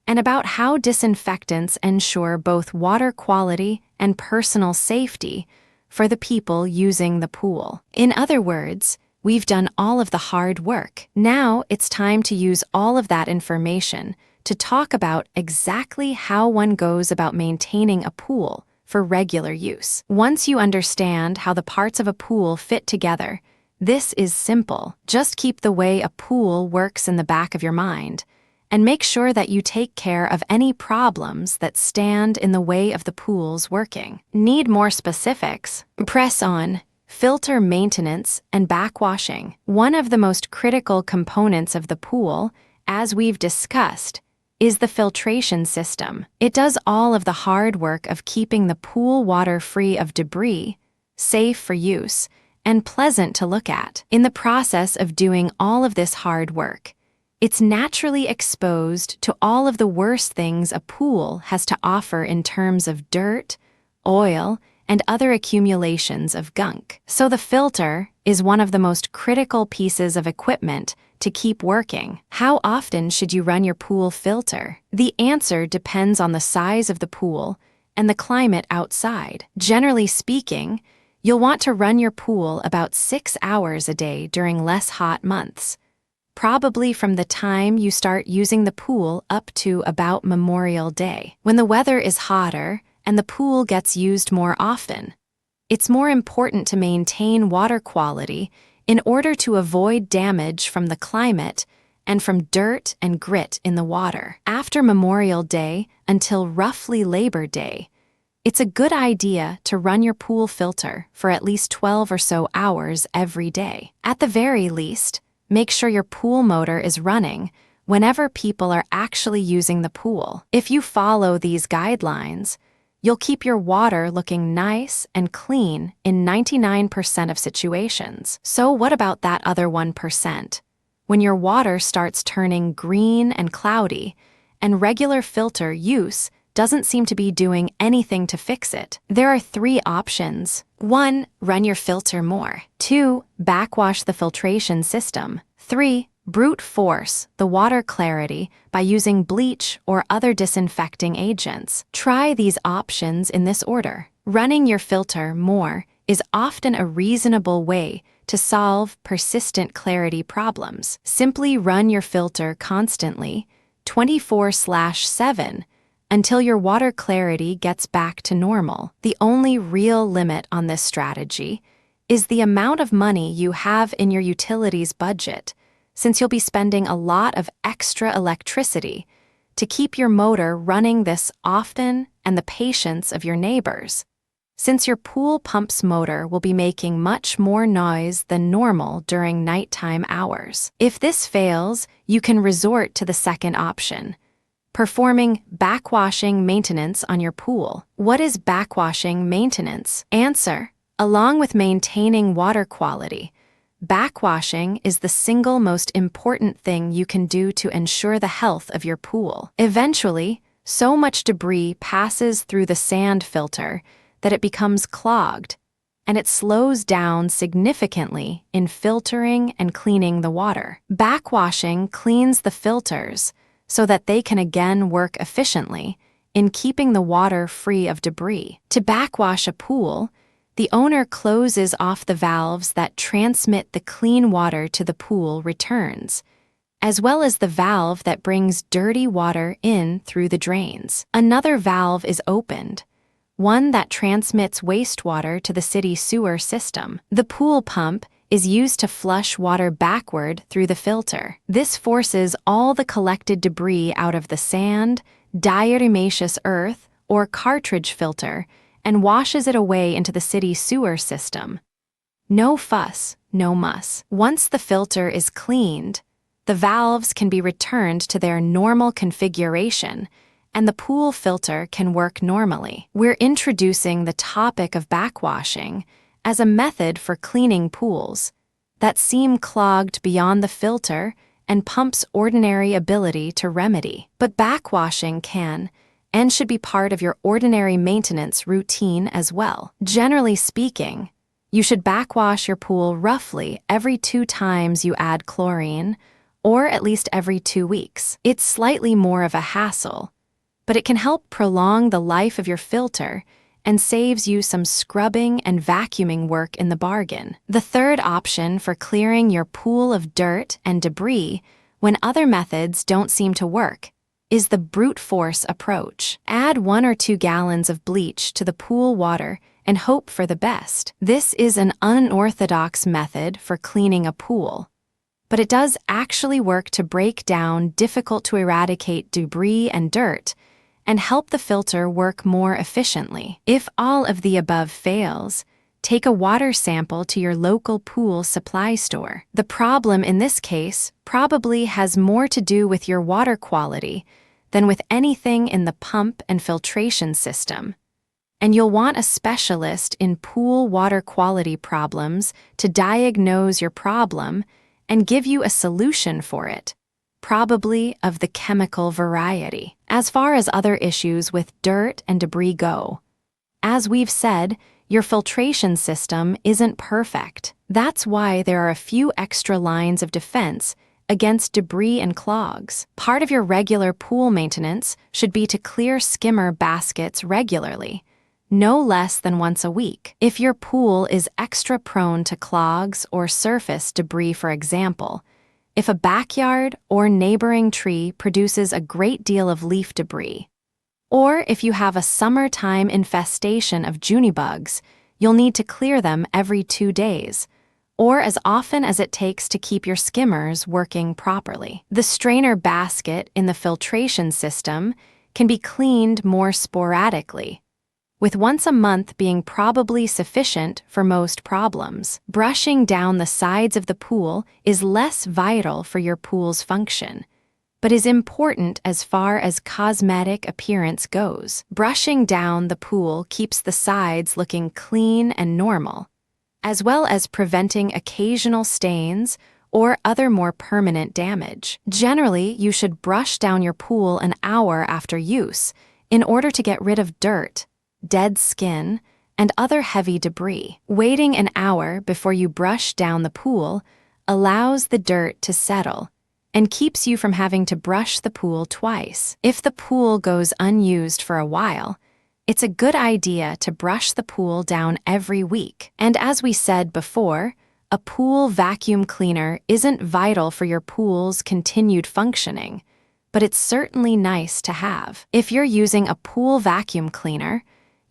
and about how disinfectants ensure both water quality and personal safety for the people using the pool. In other words, we've done all of the hard work. Now it's time to use all of that information to talk about exactly how one goes about maintaining a pool for regular use. Once you understand how the parts of a pool fit together, this is simple. Just keep the way a pool works in the back of your mind, and make sure that you take care of any problems that stand in the way of the pool's working. Need more specifics? Press on filter maintenance and backwashing. One of the most critical components of the pool, as we've discussed, is the filtration system. It does all of the hard work of keeping the pool water free of debris, safe for use, and pleasant to look at. In the process of doing all of this hard work, it's naturally exposed to all of the worst things a pool has to offer in terms of dirt, oil, and other accumulations of gunk. So the filter is one of the most critical pieces of equipment to keep working. How often should you run your pool filter? The answer depends on the size of the pool and the climate outside. Generally speaking, you'll want to run your pool about 6 hours a day during less hot months, probably from the time you start using the pool up to about Memorial Day. When the weather is hotter and the pool gets used more often, it's more important to maintain water quality in order to avoid damage from the climate and from dirt and grit in the water. After Memorial Day until roughly Labor Day, it's a good idea to run your pool filter for at least 12 or so hours every day. At the very least, make sure your pool motor is running whenever people are actually using the pool. If you follow these guidelines, you'll keep your water looking nice and clean in 99% of situations. So what about that other 1%? When your water starts turning green and cloudy, and regular filter use doesn't seem to be doing anything to fix it, there are 3 options. 1. Run your filter more. 2. Backwash the filtration system. 3. Brute force the water clarity by using bleach or other disinfecting agents. Try these options in this order. Running your filter more is often a reasonable way to solve persistent clarity problems. Simply run your filter constantly, 24/7, until your water clarity gets back to normal. The only real limit on this strategy is the amount of money you have in your utilities budget, since you'll be spending a lot of extra electricity to keep your motor running this often and the patience of your neighbors, since your pool pump's motor will be making much more noise than normal during nighttime hours. If this fails, you can resort to the second option, performing backwashing maintenance on your pool. What is backwashing maintenance? Answer: along with maintaining water quality, backwashing is the single most important thing you can do to ensure the health of your pool. Eventually, so much debris passes through the sand filter that it becomes clogged, and it slows down significantly in filtering and cleaning the water. Backwashing cleans the filters so that they can again work efficiently in keeping the water free of debris. To backwash a pool, the owner closes off the valves that transmit the clean water to the pool returns, as well as the valve that brings dirty water in through the drains. Another valve is opened, one that transmits wastewater to the city sewer system. The pool pump is used to flush water backward through the filter. This forces all the collected debris out of the sand, diatomaceous earth, or cartridge filter and washes it away into the city sewer system. No fuss, no muss. Once the filter is cleaned, the valves can be returned to their normal configuration, and the pool filter can work normally. We're introducing the topic of backwashing as a method for cleaning pools that seem clogged beyond the filter and pump's ordinary ability to remedy. But backwashing can and should be part of your ordinary maintenance routine as well. Generally speaking, you should backwash your pool roughly every 2 times you add chlorine, or at least every 2 weeks. It's slightly more of a hassle, but it can help prolong the life of your filter and saves you some scrubbing and vacuuming work in the bargain. The third option for clearing your pool of dirt and debris when other methods don't seem to work is the brute force approach. Add 1 or 2 gallons of bleach to the pool water and hope for the best. This is an unorthodox method for cleaning a pool, but it does actually work to break down difficult-to-eradicate debris and dirt and help the filter work more efficiently. If all of the above fails, take a water sample to your local pool supply store. The problem in this case probably has more to do with your water quality than with anything in the pump and filtration system, and you'll want a specialist in pool water quality problems to diagnose your problem and give you a solution for it, probably of the chemical variety. As far as other issues with dirt and debris go, as we've said, your filtration system isn't perfect. That's why there are a few extra lines of defense against debris and clogs. Part of your regular pool maintenance should be to clear skimmer baskets regularly, no less than once a week. If your pool is extra prone to clogs or surface debris, for example, if a backyard or neighboring tree produces a great deal of leaf debris, or if you have a summertime infestation of junibugs, you'll need to clear them every 2 days, or as often as it takes to keep your skimmers working properly. The strainer basket in the filtration system can be cleaned more sporadically, with once a month being probably sufficient for most problems. Brushing down the sides of the pool is less vital for your pool's function, but is important as far as cosmetic appearance goes. Brushing down the pool keeps the sides looking clean and normal, as well as preventing occasional stains or other more permanent damage. Generally, you should brush down your pool an hour after use in order to get rid of dirt, dead skin, and other heavy debris. Waiting an hour before you brush down the pool allows the dirt to settle and keeps you from having to brush the pool twice. If the pool goes unused for a while, it's a good idea to brush the pool down every week. And as we said before, a pool vacuum cleaner isn't vital for your pool's continued functioning, but it's certainly nice to have. If you're using a pool vacuum cleaner,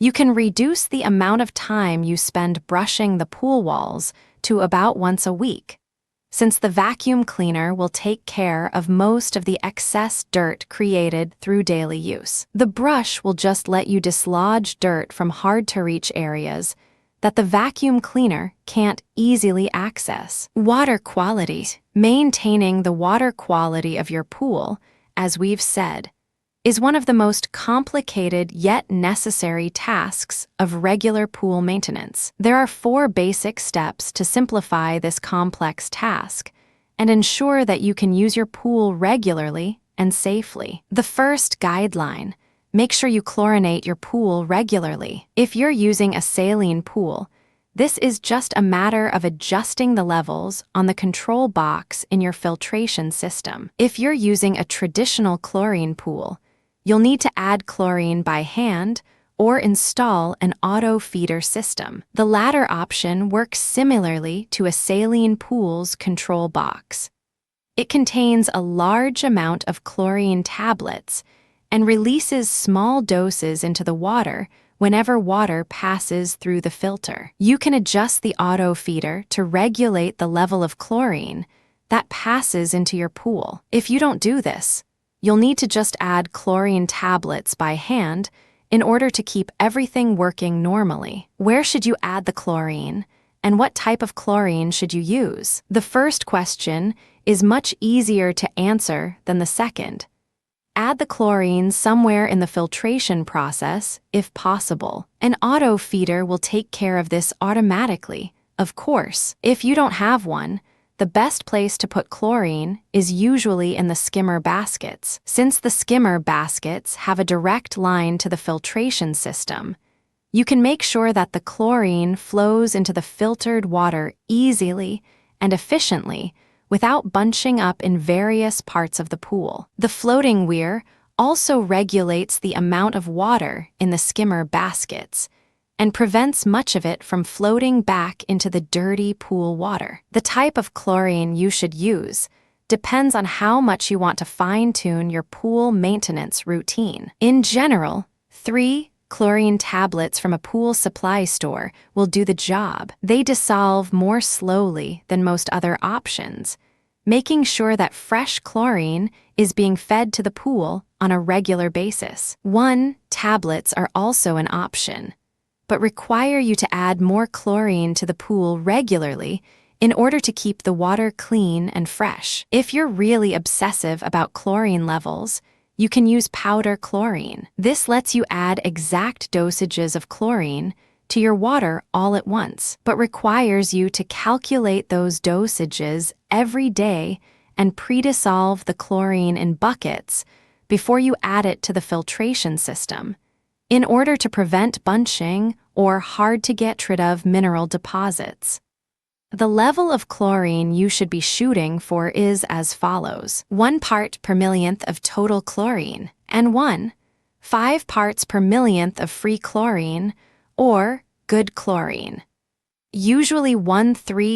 you can reduce the amount of time you spend brushing the pool walls to about once a week, since the vacuum cleaner will take care of most of the excess dirt created through daily use. The brush will just let you dislodge dirt from hard-to-reach areas that the vacuum cleaner can't easily access. Water quality. Maintaining the water quality of your pool, as we've said, is one of the most complicated yet necessary tasks of regular pool maintenance. There are 4 basic steps to simplify this complex task and ensure that you can use your pool regularly and safely. The first guideline: make sure you chlorinate your pool regularly. If you're using a saline pool, this is just a matter of adjusting the levels on the control box in your filtration system. If you're using a traditional chlorine pool, you'll need to add chlorine by hand or install an auto feeder system. The latter option works similarly to a saline pool's control box. It contains a large amount of chlorine tablets and releases small doses into the water whenever water passes through the filter. You can adjust the auto feeder to regulate the level of chlorine that passes into your pool. If you don't do this, you'll need to just add chlorine tablets by hand in order to keep everything working normally. Where should you add the chlorine, and what type of chlorine should you use? The first question is much easier to answer than the second. Add the chlorine somewhere in the filtration process, if possible. An auto feeder will take care of this automatically, of course. If you don't have one, the best place to put chlorine is usually in the skimmer baskets. Since the skimmer baskets have a direct line to the filtration system, you can make sure that the chlorine flows into the filtered water easily and efficiently without bunching up in various parts of the pool. The floating weir also regulates the amount of water in the skimmer baskets and prevents much of it from floating back into the dirty pool water. The type of chlorine you should use depends on how much you want to fine-tune your pool maintenance routine. In general, 3 chlorine tablets from a pool supply store will do the job. They dissolve more slowly than most other options, making sure that fresh chlorine is being fed to the pool on a regular basis. Tablets are also an option, but require you to add more chlorine to the pool regularly in order to keep the water clean and fresh. If you're really obsessive about chlorine levels, you can use powder chlorine. This lets you add exact dosages of chlorine to your water all at once, but requires you to calculate those dosages every day and pre-dissolve the chlorine in buckets before you add it to the filtration system in order to prevent bunching or hard-to-get-rid-of mineral deposits. The level of chlorine you should be shooting for is as follows: 1 part per millionth of total chlorine, and 5 parts per millionth of free chlorine, or good chlorine. Usually 1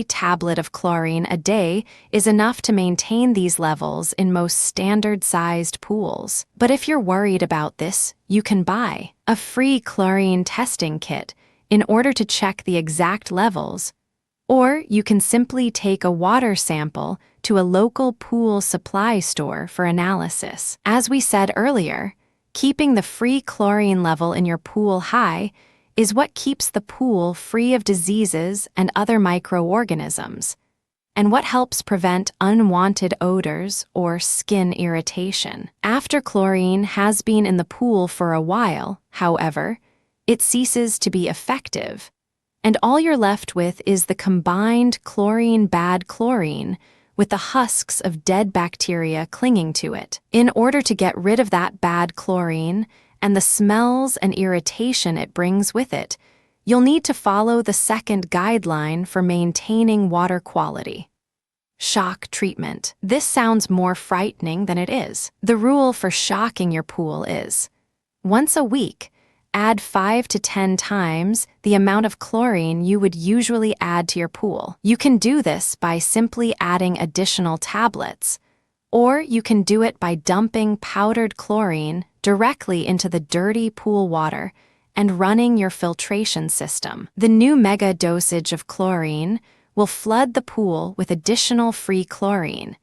tablet of chlorine a day is enough to maintain these levels in most standard-sized pools. But if you're worried about this, you can buy a free chlorine testing kit in order to check the exact levels, or you can simply take a water sample to a local pool supply store for analysis. As we said earlier, keeping the free chlorine level in your pool high is what keeps the pool free of diseases and other microorganisms, and what helps prevent unwanted odors or skin irritation. After chlorine has been in the pool for a while, however, it ceases to be effective, and all you're left with is the combined chlorine-bad chlorine with the husks of dead bacteria clinging to it. In order to get rid of that bad chlorine and the smells and irritation it brings with it, you'll need to follow the second guideline for maintaining water quality: shock treatment. This sounds more frightening than it is. The rule for shocking your pool is: once a week, add 5 to 10 times the amount of chlorine you would usually add to your pool. You can do this by simply adding additional tablets, or you can do it by dumping powdered chlorine directly into the dirty pool water and running your filtration system. The new mega dosage of chlorine will flood the pool with additional free chlorine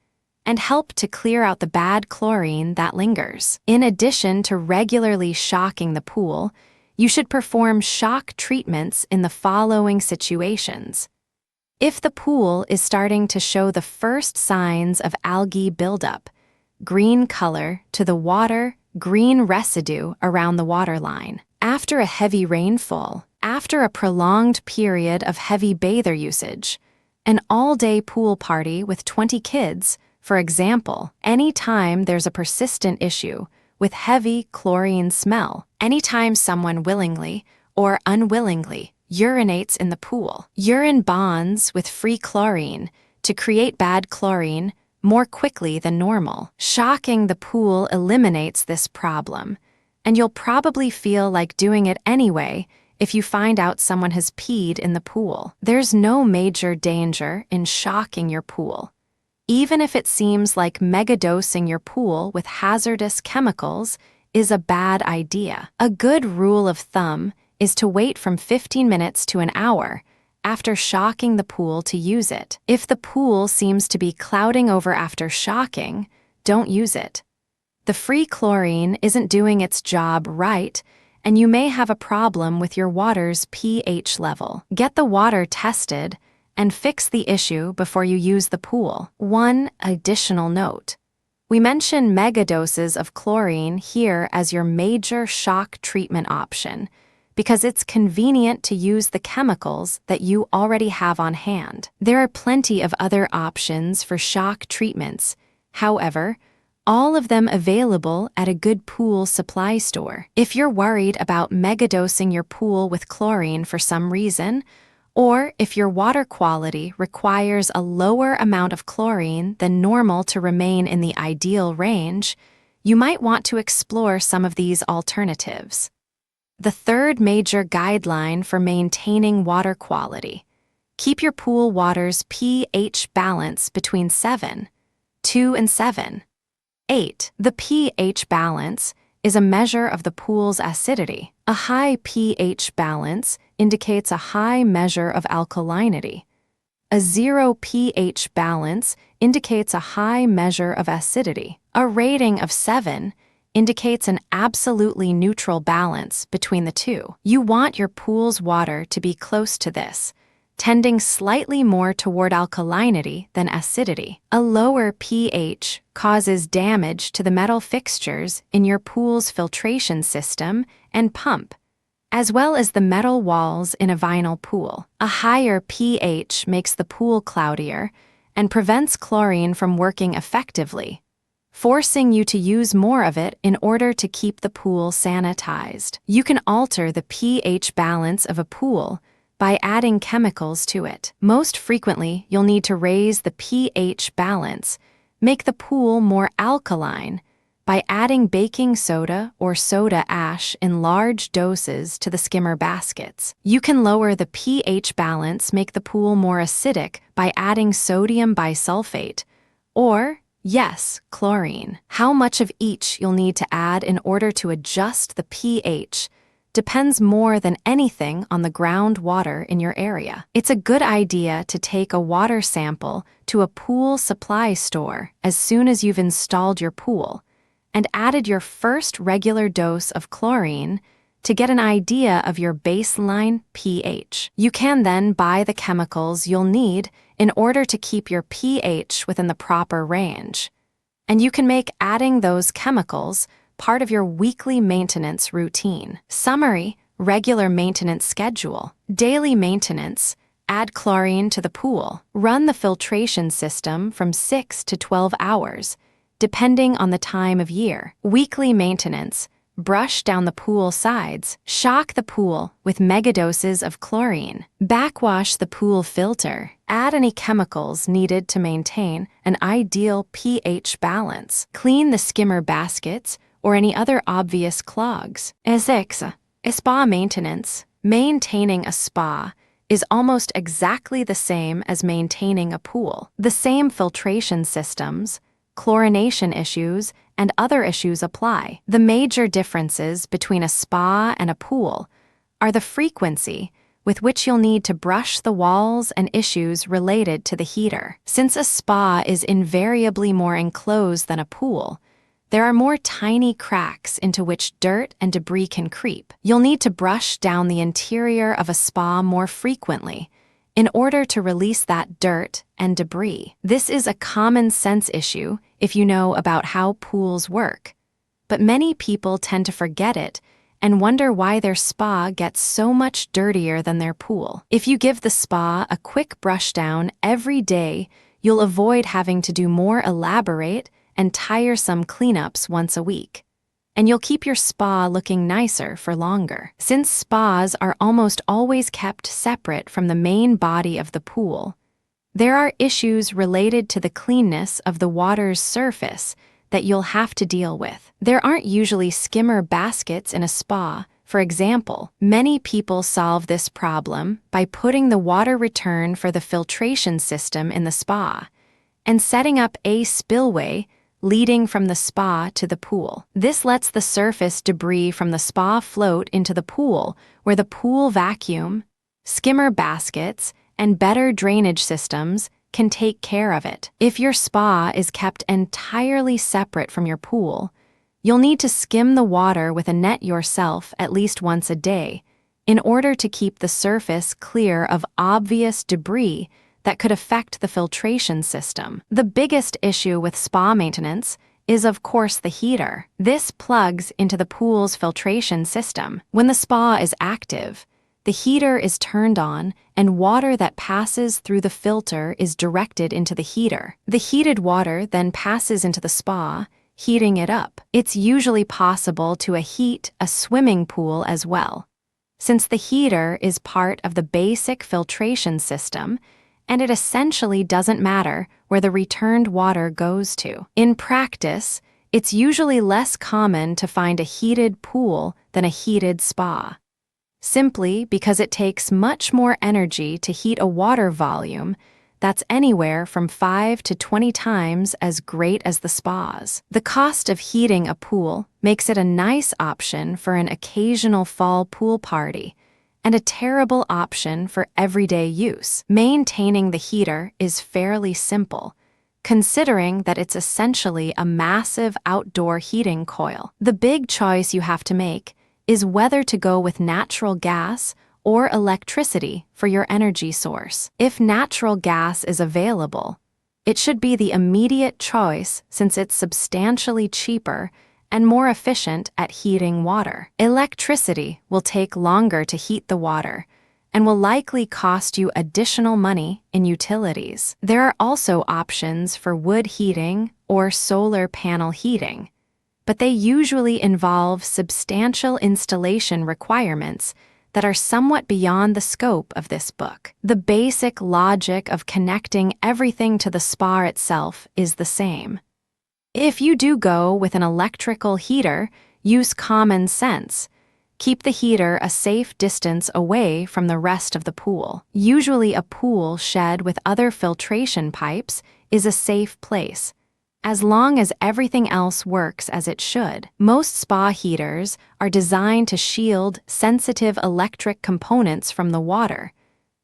and help to clear out the bad chlorine that lingers. In addition to regularly shocking the pool, you should perform shock treatments in the following situations. If the pool is starting to show the first signs of algae buildup, green color to the water, green residue around the waterline, after a heavy rainfall, after a prolonged period of heavy bather usage, an all-day pool party with 20 kids, for example, anytime there's a persistent issue with heavy chlorine smell, anytime someone willingly or unwillingly urinates in the pool, urine bonds with free chlorine to create bad chlorine more quickly than normal. Shocking the pool eliminates this problem, and you'll probably feel like doing it anyway if you find out someone has peed in the pool. There's no major danger in shocking your pool, even if it seems like megadosing your pool with hazardous chemicals is a bad idea. A good rule of thumb is to wait from 15 minutes to an hour after shocking the pool to use it. If the pool seems to be clouding over after shocking, don't use it. The free chlorine isn't doing its job right, and you may have a problem with your water's pH level. Get the water tested and fix the issue before you use the pool. One additional note: we mention megadoses of chlorine here as your major shock treatment option because it's convenient to use the chemicals that you already have on hand. There are plenty of other options for shock treatments, however, all of them available at a good pool supply store. If you're worried about megadosing your pool with chlorine for some reason, or if your water quality requires a lower amount of chlorine than normal to remain in the ideal range, you might want to explore some of these alternatives. The third major guideline for maintaining water quality: keep your pool water's pH balance between 7.2 and 7.8. The pH balance is a measure of the pool's acidity. A high pH balance indicates a high measure of alkalinity. A 0 pH balance indicates a high measure of acidity. A rating of 7 indicates an absolutely neutral balance between the two. You want your pool's water to be close to this, tending slightly more toward alkalinity than acidity. A lower pH causes damage to the metal fixtures in your pool's filtration system and pump, as well as the metal walls in a vinyl pool. A higher pH makes the pool cloudier and prevents chlorine from working effectively, forcing you to use more of it in order to keep the pool sanitized. You can alter the pH balance of a pool by adding chemicals to it. Most frequently, you'll need to raise the pH balance, make the pool more alkaline, by adding baking soda or soda ash in large doses to the skimmer baskets. You can lower the pH balance, make the pool more acidic by adding sodium bisulfate, or, yes, chlorine. How much of each you'll need to add in order to adjust the pH depends more than anything on the groundwater in your area. It's a good idea to take a water sample to a pool supply store as soon as you've installed your pool and added your first regular dose of chlorine to get an idea of your baseline pH. You can then buy the chemicals you'll need in order to keep your pH within the proper range. And you can make adding those chemicals part of your weekly maintenance routine. Summary: regular maintenance schedule. Daily maintenance: add chlorine to the pool. Run the filtration system from 6 to 12 hours, depending on the time of year. Weekly maintenance: brush down the pool sides. Shock the pool with megadoses of chlorine. Backwash the pool filter. Add any chemicals needed to maintain an ideal pH balance. Clean the skimmer baskets or any other obvious clogs. Spa maintenance. Maintaining a spa is almost exactly the same as maintaining a pool. The same filtration systems, chlorination issues, and other issues apply. The major differences between a spa and a pool are the frequency with which you'll need to brush the walls and issues related to the heater. Since a spa is invariably more enclosed than a pool, there are more tiny cracks into which dirt and debris can creep. You'll need to brush down the interior of a spa more frequently in order to release that dirt and debris. This is a common sense issue if you know about how pools work, but many people tend to forget it and wonder why their spa gets so much dirtier than their pool. If you give the spa a quick brush down every day, you'll avoid having to do more elaborate and tiresome cleanups once a week, and you'll keep your spa looking nicer for longer. Since spas are almost always kept separate from the main body of the pool, there are issues related to the cleanness of the water's surface that you'll have to deal with. There aren't usually skimmer baskets in a spa. For example, many people solve this problem by putting the water return for the filtration system in the spa and setting up a spillway leading from the spa to the pool. This lets the surface debris from the spa float into the pool, where the pool vacuum, skimmer baskets, and better drainage systems can take care of it. If your spa is kept entirely separate from your pool, you'll need to skim the water with a net yourself at least once a day in order to keep the surface clear of obvious debris that could affect the filtration system. The biggest issue with spa maintenance is, of course, the heater. This plugs into the pool's filtration system. When the spa is active, the heater is turned on and water that passes through the filter is directed into the heater. The heated water then passes into the spa, heating it up. It's usually possible to heat a swimming pool as well, since the heater is part of the basic filtration system, and it essentially doesn't matter where the returned water goes to. In practice, it's usually less common to find a heated pool than a heated spa, simply because it takes much more energy to heat a water volume that's anywhere from 5 to 20 times as great as the spas. The cost of heating a pool makes it a nice option for an occasional fall pool party, and a terrible option for everyday use. Maintaining the heater is fairly simple, considering that it's essentially a massive outdoor heating coil. The big choice you have to make is whether to go with natural gas or electricity for your energy source. If natural gas is available, it should be the immediate choice since it's substantially cheaper and more efficient at heating water. Electricity will take longer to heat the water and will likely cost you additional money in utilities. There are also options for wood heating or solar panel heating, but they usually involve substantial installation requirements that are somewhat beyond the scope of this book. The basic logic of connecting everything to the spa itself is the same. If you do go with an electrical heater, use common sense. Keep the heater a safe distance away from the rest of the pool. Usually a pool shed with other filtration pipes is a safe place, as long as everything else works as it should. Most spa heaters are designed to shield sensitive electric components from the water,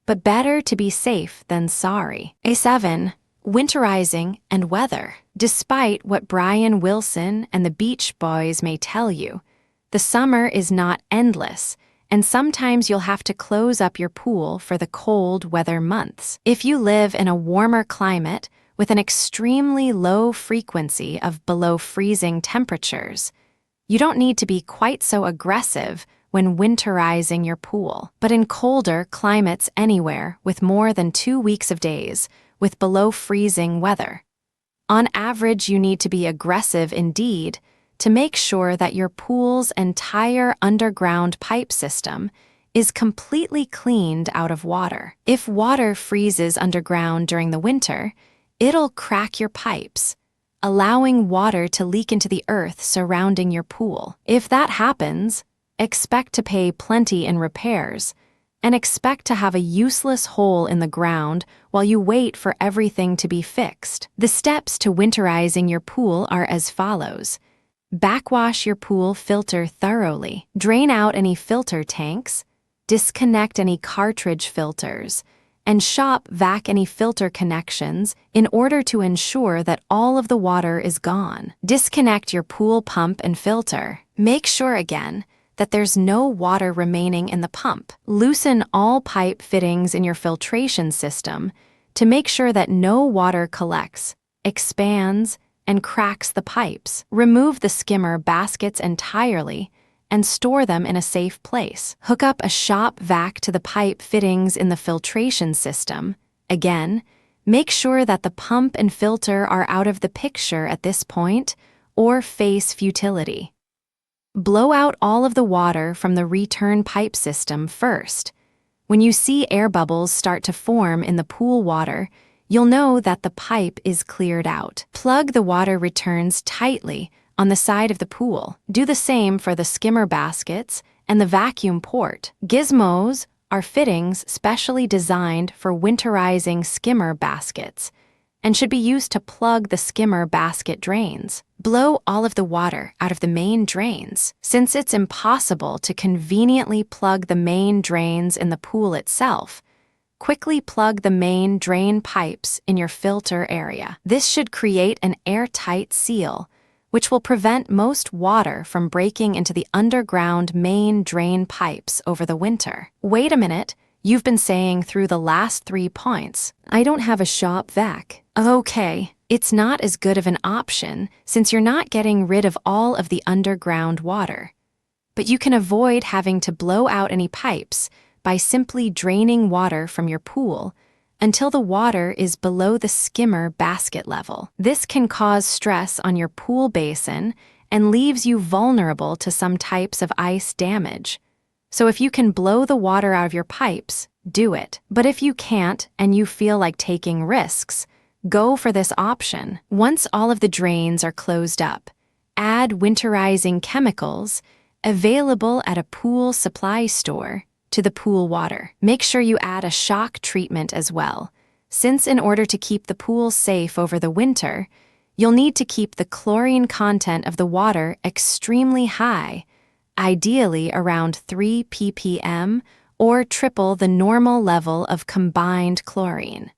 but better to be safe than sorry. A7. Winterizing and weather. Despite what Brian Wilson and the Beach Boys may tell you, the summer is not endless, and sometimes you'll have to close up your pool for the cold weather months. If you live in a warmer climate with an extremely low frequency of below freezing temperatures, you don't need to be quite so aggressive when winterizing your pool. But in colder climates anywhere with more than 2 weeks of days with below freezing weather, on average you need to be aggressive indeed to make sure that your pool's entire underground pipe system is completely cleaned out of water. If water freezes underground during the winter, it'll crack your pipes, allowing water to leak into the earth surrounding your pool. If that happens, expect to pay plenty in repairs, and expect to have a useless hole in the ground while you wait for everything to be fixed. The steps to winterizing your pool are as follows. Backwash your pool filter thoroughly. Drain out any filter tanks, disconnect any cartridge filters, and shop vac any filter connections in order to ensure that all of the water is gone. Disconnect your pool pump and filter. Make sure again that there's no water remaining in the pump. Loosen all pipe fittings in your filtration system to make sure that no water collects, expands, and cracks the pipes. Remove the skimmer baskets entirely and store them in a safe place. Hook up a shop vac to the pipe fittings in the filtration system. Again, make sure that the pump and filter are out of the picture at this point or face futility. Blow out all of the water from the return pipe system first. When you see air bubbles start to form in the pool water, you'll know that the pipe is cleared out. Plug the water returns tightly on the side of the pool. Do the same for the skimmer baskets and the vacuum port. Gizmos are fittings specially designed for winterizing skimmer baskets and should be used to plug the skimmer basket drains. Blow all of the water out of the main drains. Since it's impossible to conveniently plug the main drains in the pool itself, quickly plug the main drain pipes in your filter area. This should create an airtight seal, which will prevent most water from breaking into the underground main drain pipes over the winter. Wait a minute, you've been saying through the last 3 points, I don't have a shop vac. Okay, it's not as good of an option since you're not getting rid of all of the underground water. But you can avoid having to blow out any pipes by simply draining water from your pool until the water is below the skimmer basket level. This can cause stress on your pool basin and leaves you vulnerable to some types of ice damage. So if you can blow the water out of your pipes, do it. But if you can't and you feel like taking risks, go for this option. Once all of the drains are closed up, add winterizing chemicals available at a pool supply store to the pool water. Make sure you add a shock treatment as well, since in order to keep the pool safe over the winter, you'll need to keep the chlorine content of the water extremely high, ideally around 3 ppm or triple the normal level of combined chlorine.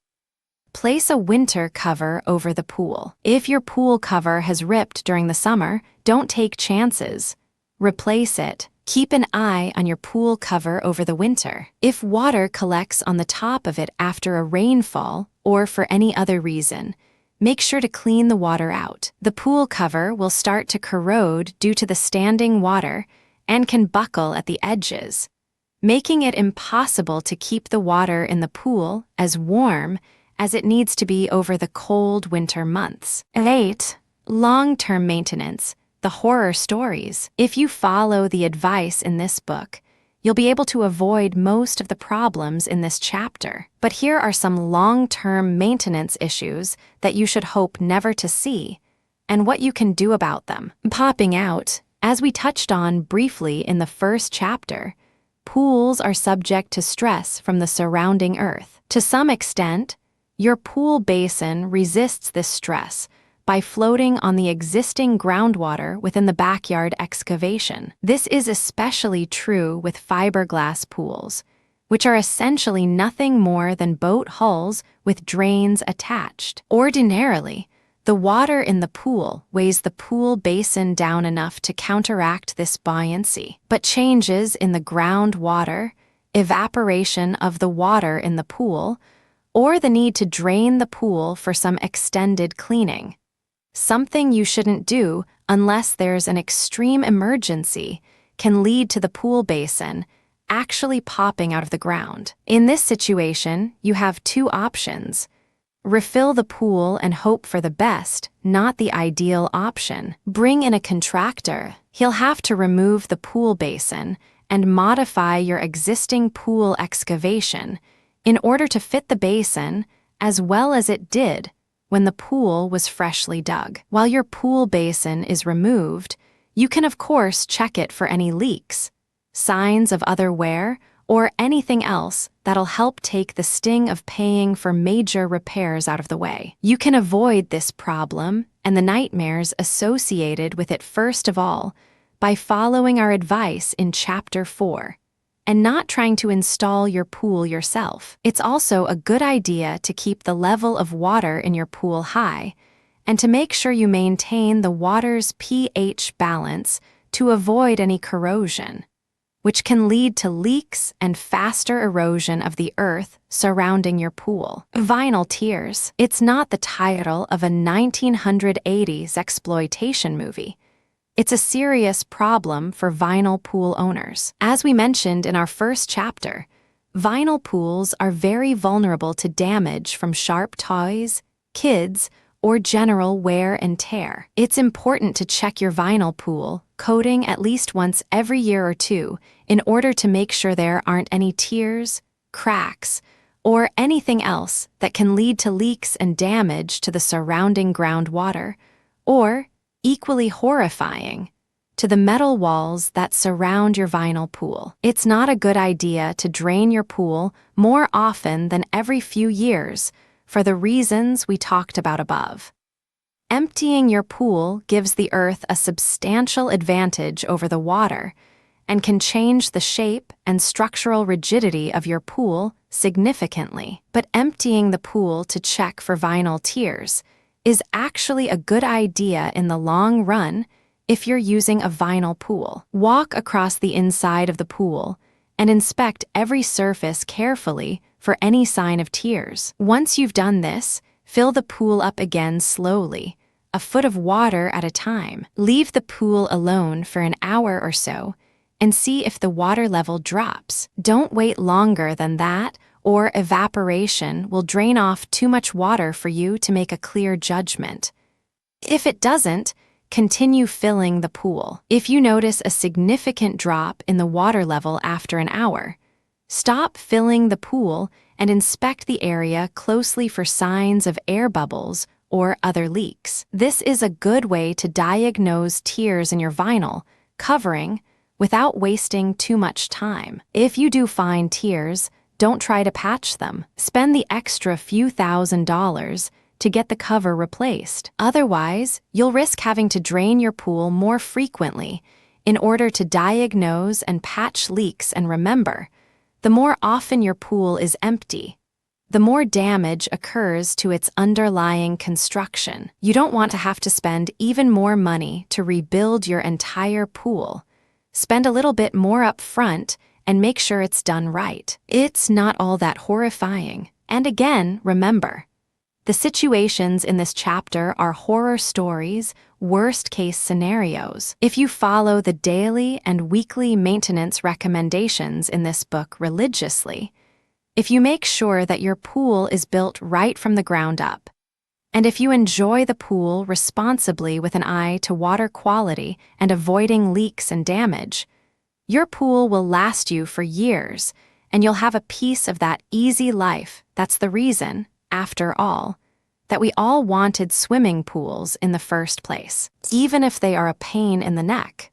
Place a winter cover over the pool. If your pool cover has ripped during the summer, don't take chances. Replace it. Keep an eye on your pool cover over the winter. If water collects on the top of it after a rainfall or for any other reason, make sure to clean the water out. The pool cover will start to corrode due to the standing water and can buckle at the edges, making it impossible to keep the water in the pool as warm as it needs to be over the cold winter months. 8. Long-term maintenance, the horror stories. If you follow the advice in this book, you'll be able to avoid most of the problems in this chapter. But here are some long-term maintenance issues that you should hope never to see, and what you can do about them. Popping out, as we touched on briefly in the first chapter, pools are subject to stress from the surrounding earth. To some extent, your pool basin resists this stress by floating on the existing groundwater within the backyard excavation. This is especially true with fiberglass pools, which are essentially nothing more than boat hulls with drains attached. Ordinarily, the water in the pool weighs the pool basin down enough to counteract this buoyancy, but changes in the groundwater, evaporation of the water in the pool, or the need to drain the pool for some extended cleaning, something you shouldn't do unless there's an extreme emergency, can lead to the pool basin actually popping out of the ground. In this situation, you have two options. Refill the pool and hope for the best, not the ideal option. Bring in a contractor. He'll have to remove the pool basin and modify your existing pool excavation in order to fit the basin as well as it did when the pool was freshly dug. While your pool basin is removed, you can of course check it for any leaks, signs of other wear, or anything else that'll help take the sting of paying for major repairs out of the way. You can avoid this problem and the nightmares associated with it first of all by following our advice in Chapter 4 and not trying to install your pool yourself. It's also a good idea to keep the level of water in your pool high and to make sure you maintain the water's pH balance to avoid any corrosion, which can lead to leaks and faster erosion of the earth surrounding your pool. Vinyl tears. It's not the title of a 1980s exploitation movie. It's a serious problem for vinyl pool owners. As we mentioned in our first chapter, vinyl pools are very vulnerable to damage from sharp toys, kids, or general wear and tear. It's important to check your vinyl pool coating at least once every year or two in order to make sure there aren't any tears, cracks, or anything else that can lead to leaks and damage to the surrounding groundwater, or, equally horrifying, to the metal walls that surround your vinyl pool. It's not a good idea to drain your pool more often than every few years for the reasons we talked about above. Emptying your pool gives the earth a substantial advantage over the water and can change the shape and structural rigidity of your pool significantly. But emptying the pool to check for vinyl tears is actually a good idea in the long run if you're using a vinyl pool. Walk across the inside of the pool and inspect every surface carefully for any sign of tears. Once you've done this, fill the pool up again slowly, a foot of water at a time. Leave the pool alone for an hour or so and see if the water level drops. Don't wait longer than that, or evaporation will drain off too much water for you to make a clear judgment. If it doesn't, continue filling the pool. If you notice a significant drop in the water level after an hour, stop filling the pool and inspect the area closely for signs of air bubbles or other leaks. This is a good way to diagnose tears in your vinyl covering without wasting too much time. If you do find tears, don't try to patch them. Spend the extra few $1,000s to get the cover replaced. Otherwise, you'll risk having to drain your pool more frequently in order to diagnose and patch leaks. And remember, the more often your pool is empty, the more damage occurs to its underlying construction. You don't want to have to spend even more money to rebuild your entire pool. Spend a little bit more up front and make sure it's done right. It's not all that horrifying. And again, remember, the situations in this chapter are horror stories, worst-case scenarios. If you follow the daily and weekly maintenance recommendations in this book religiously, if you make sure that your pool is built right from the ground up, and if you enjoy the pool responsibly with an eye to water quality and avoiding leaks and damage, your pool will last you for years, and you'll have a piece of that easy life. That's the reason, after all, that we all wanted swimming pools in the first place, even if they are a pain in the neck.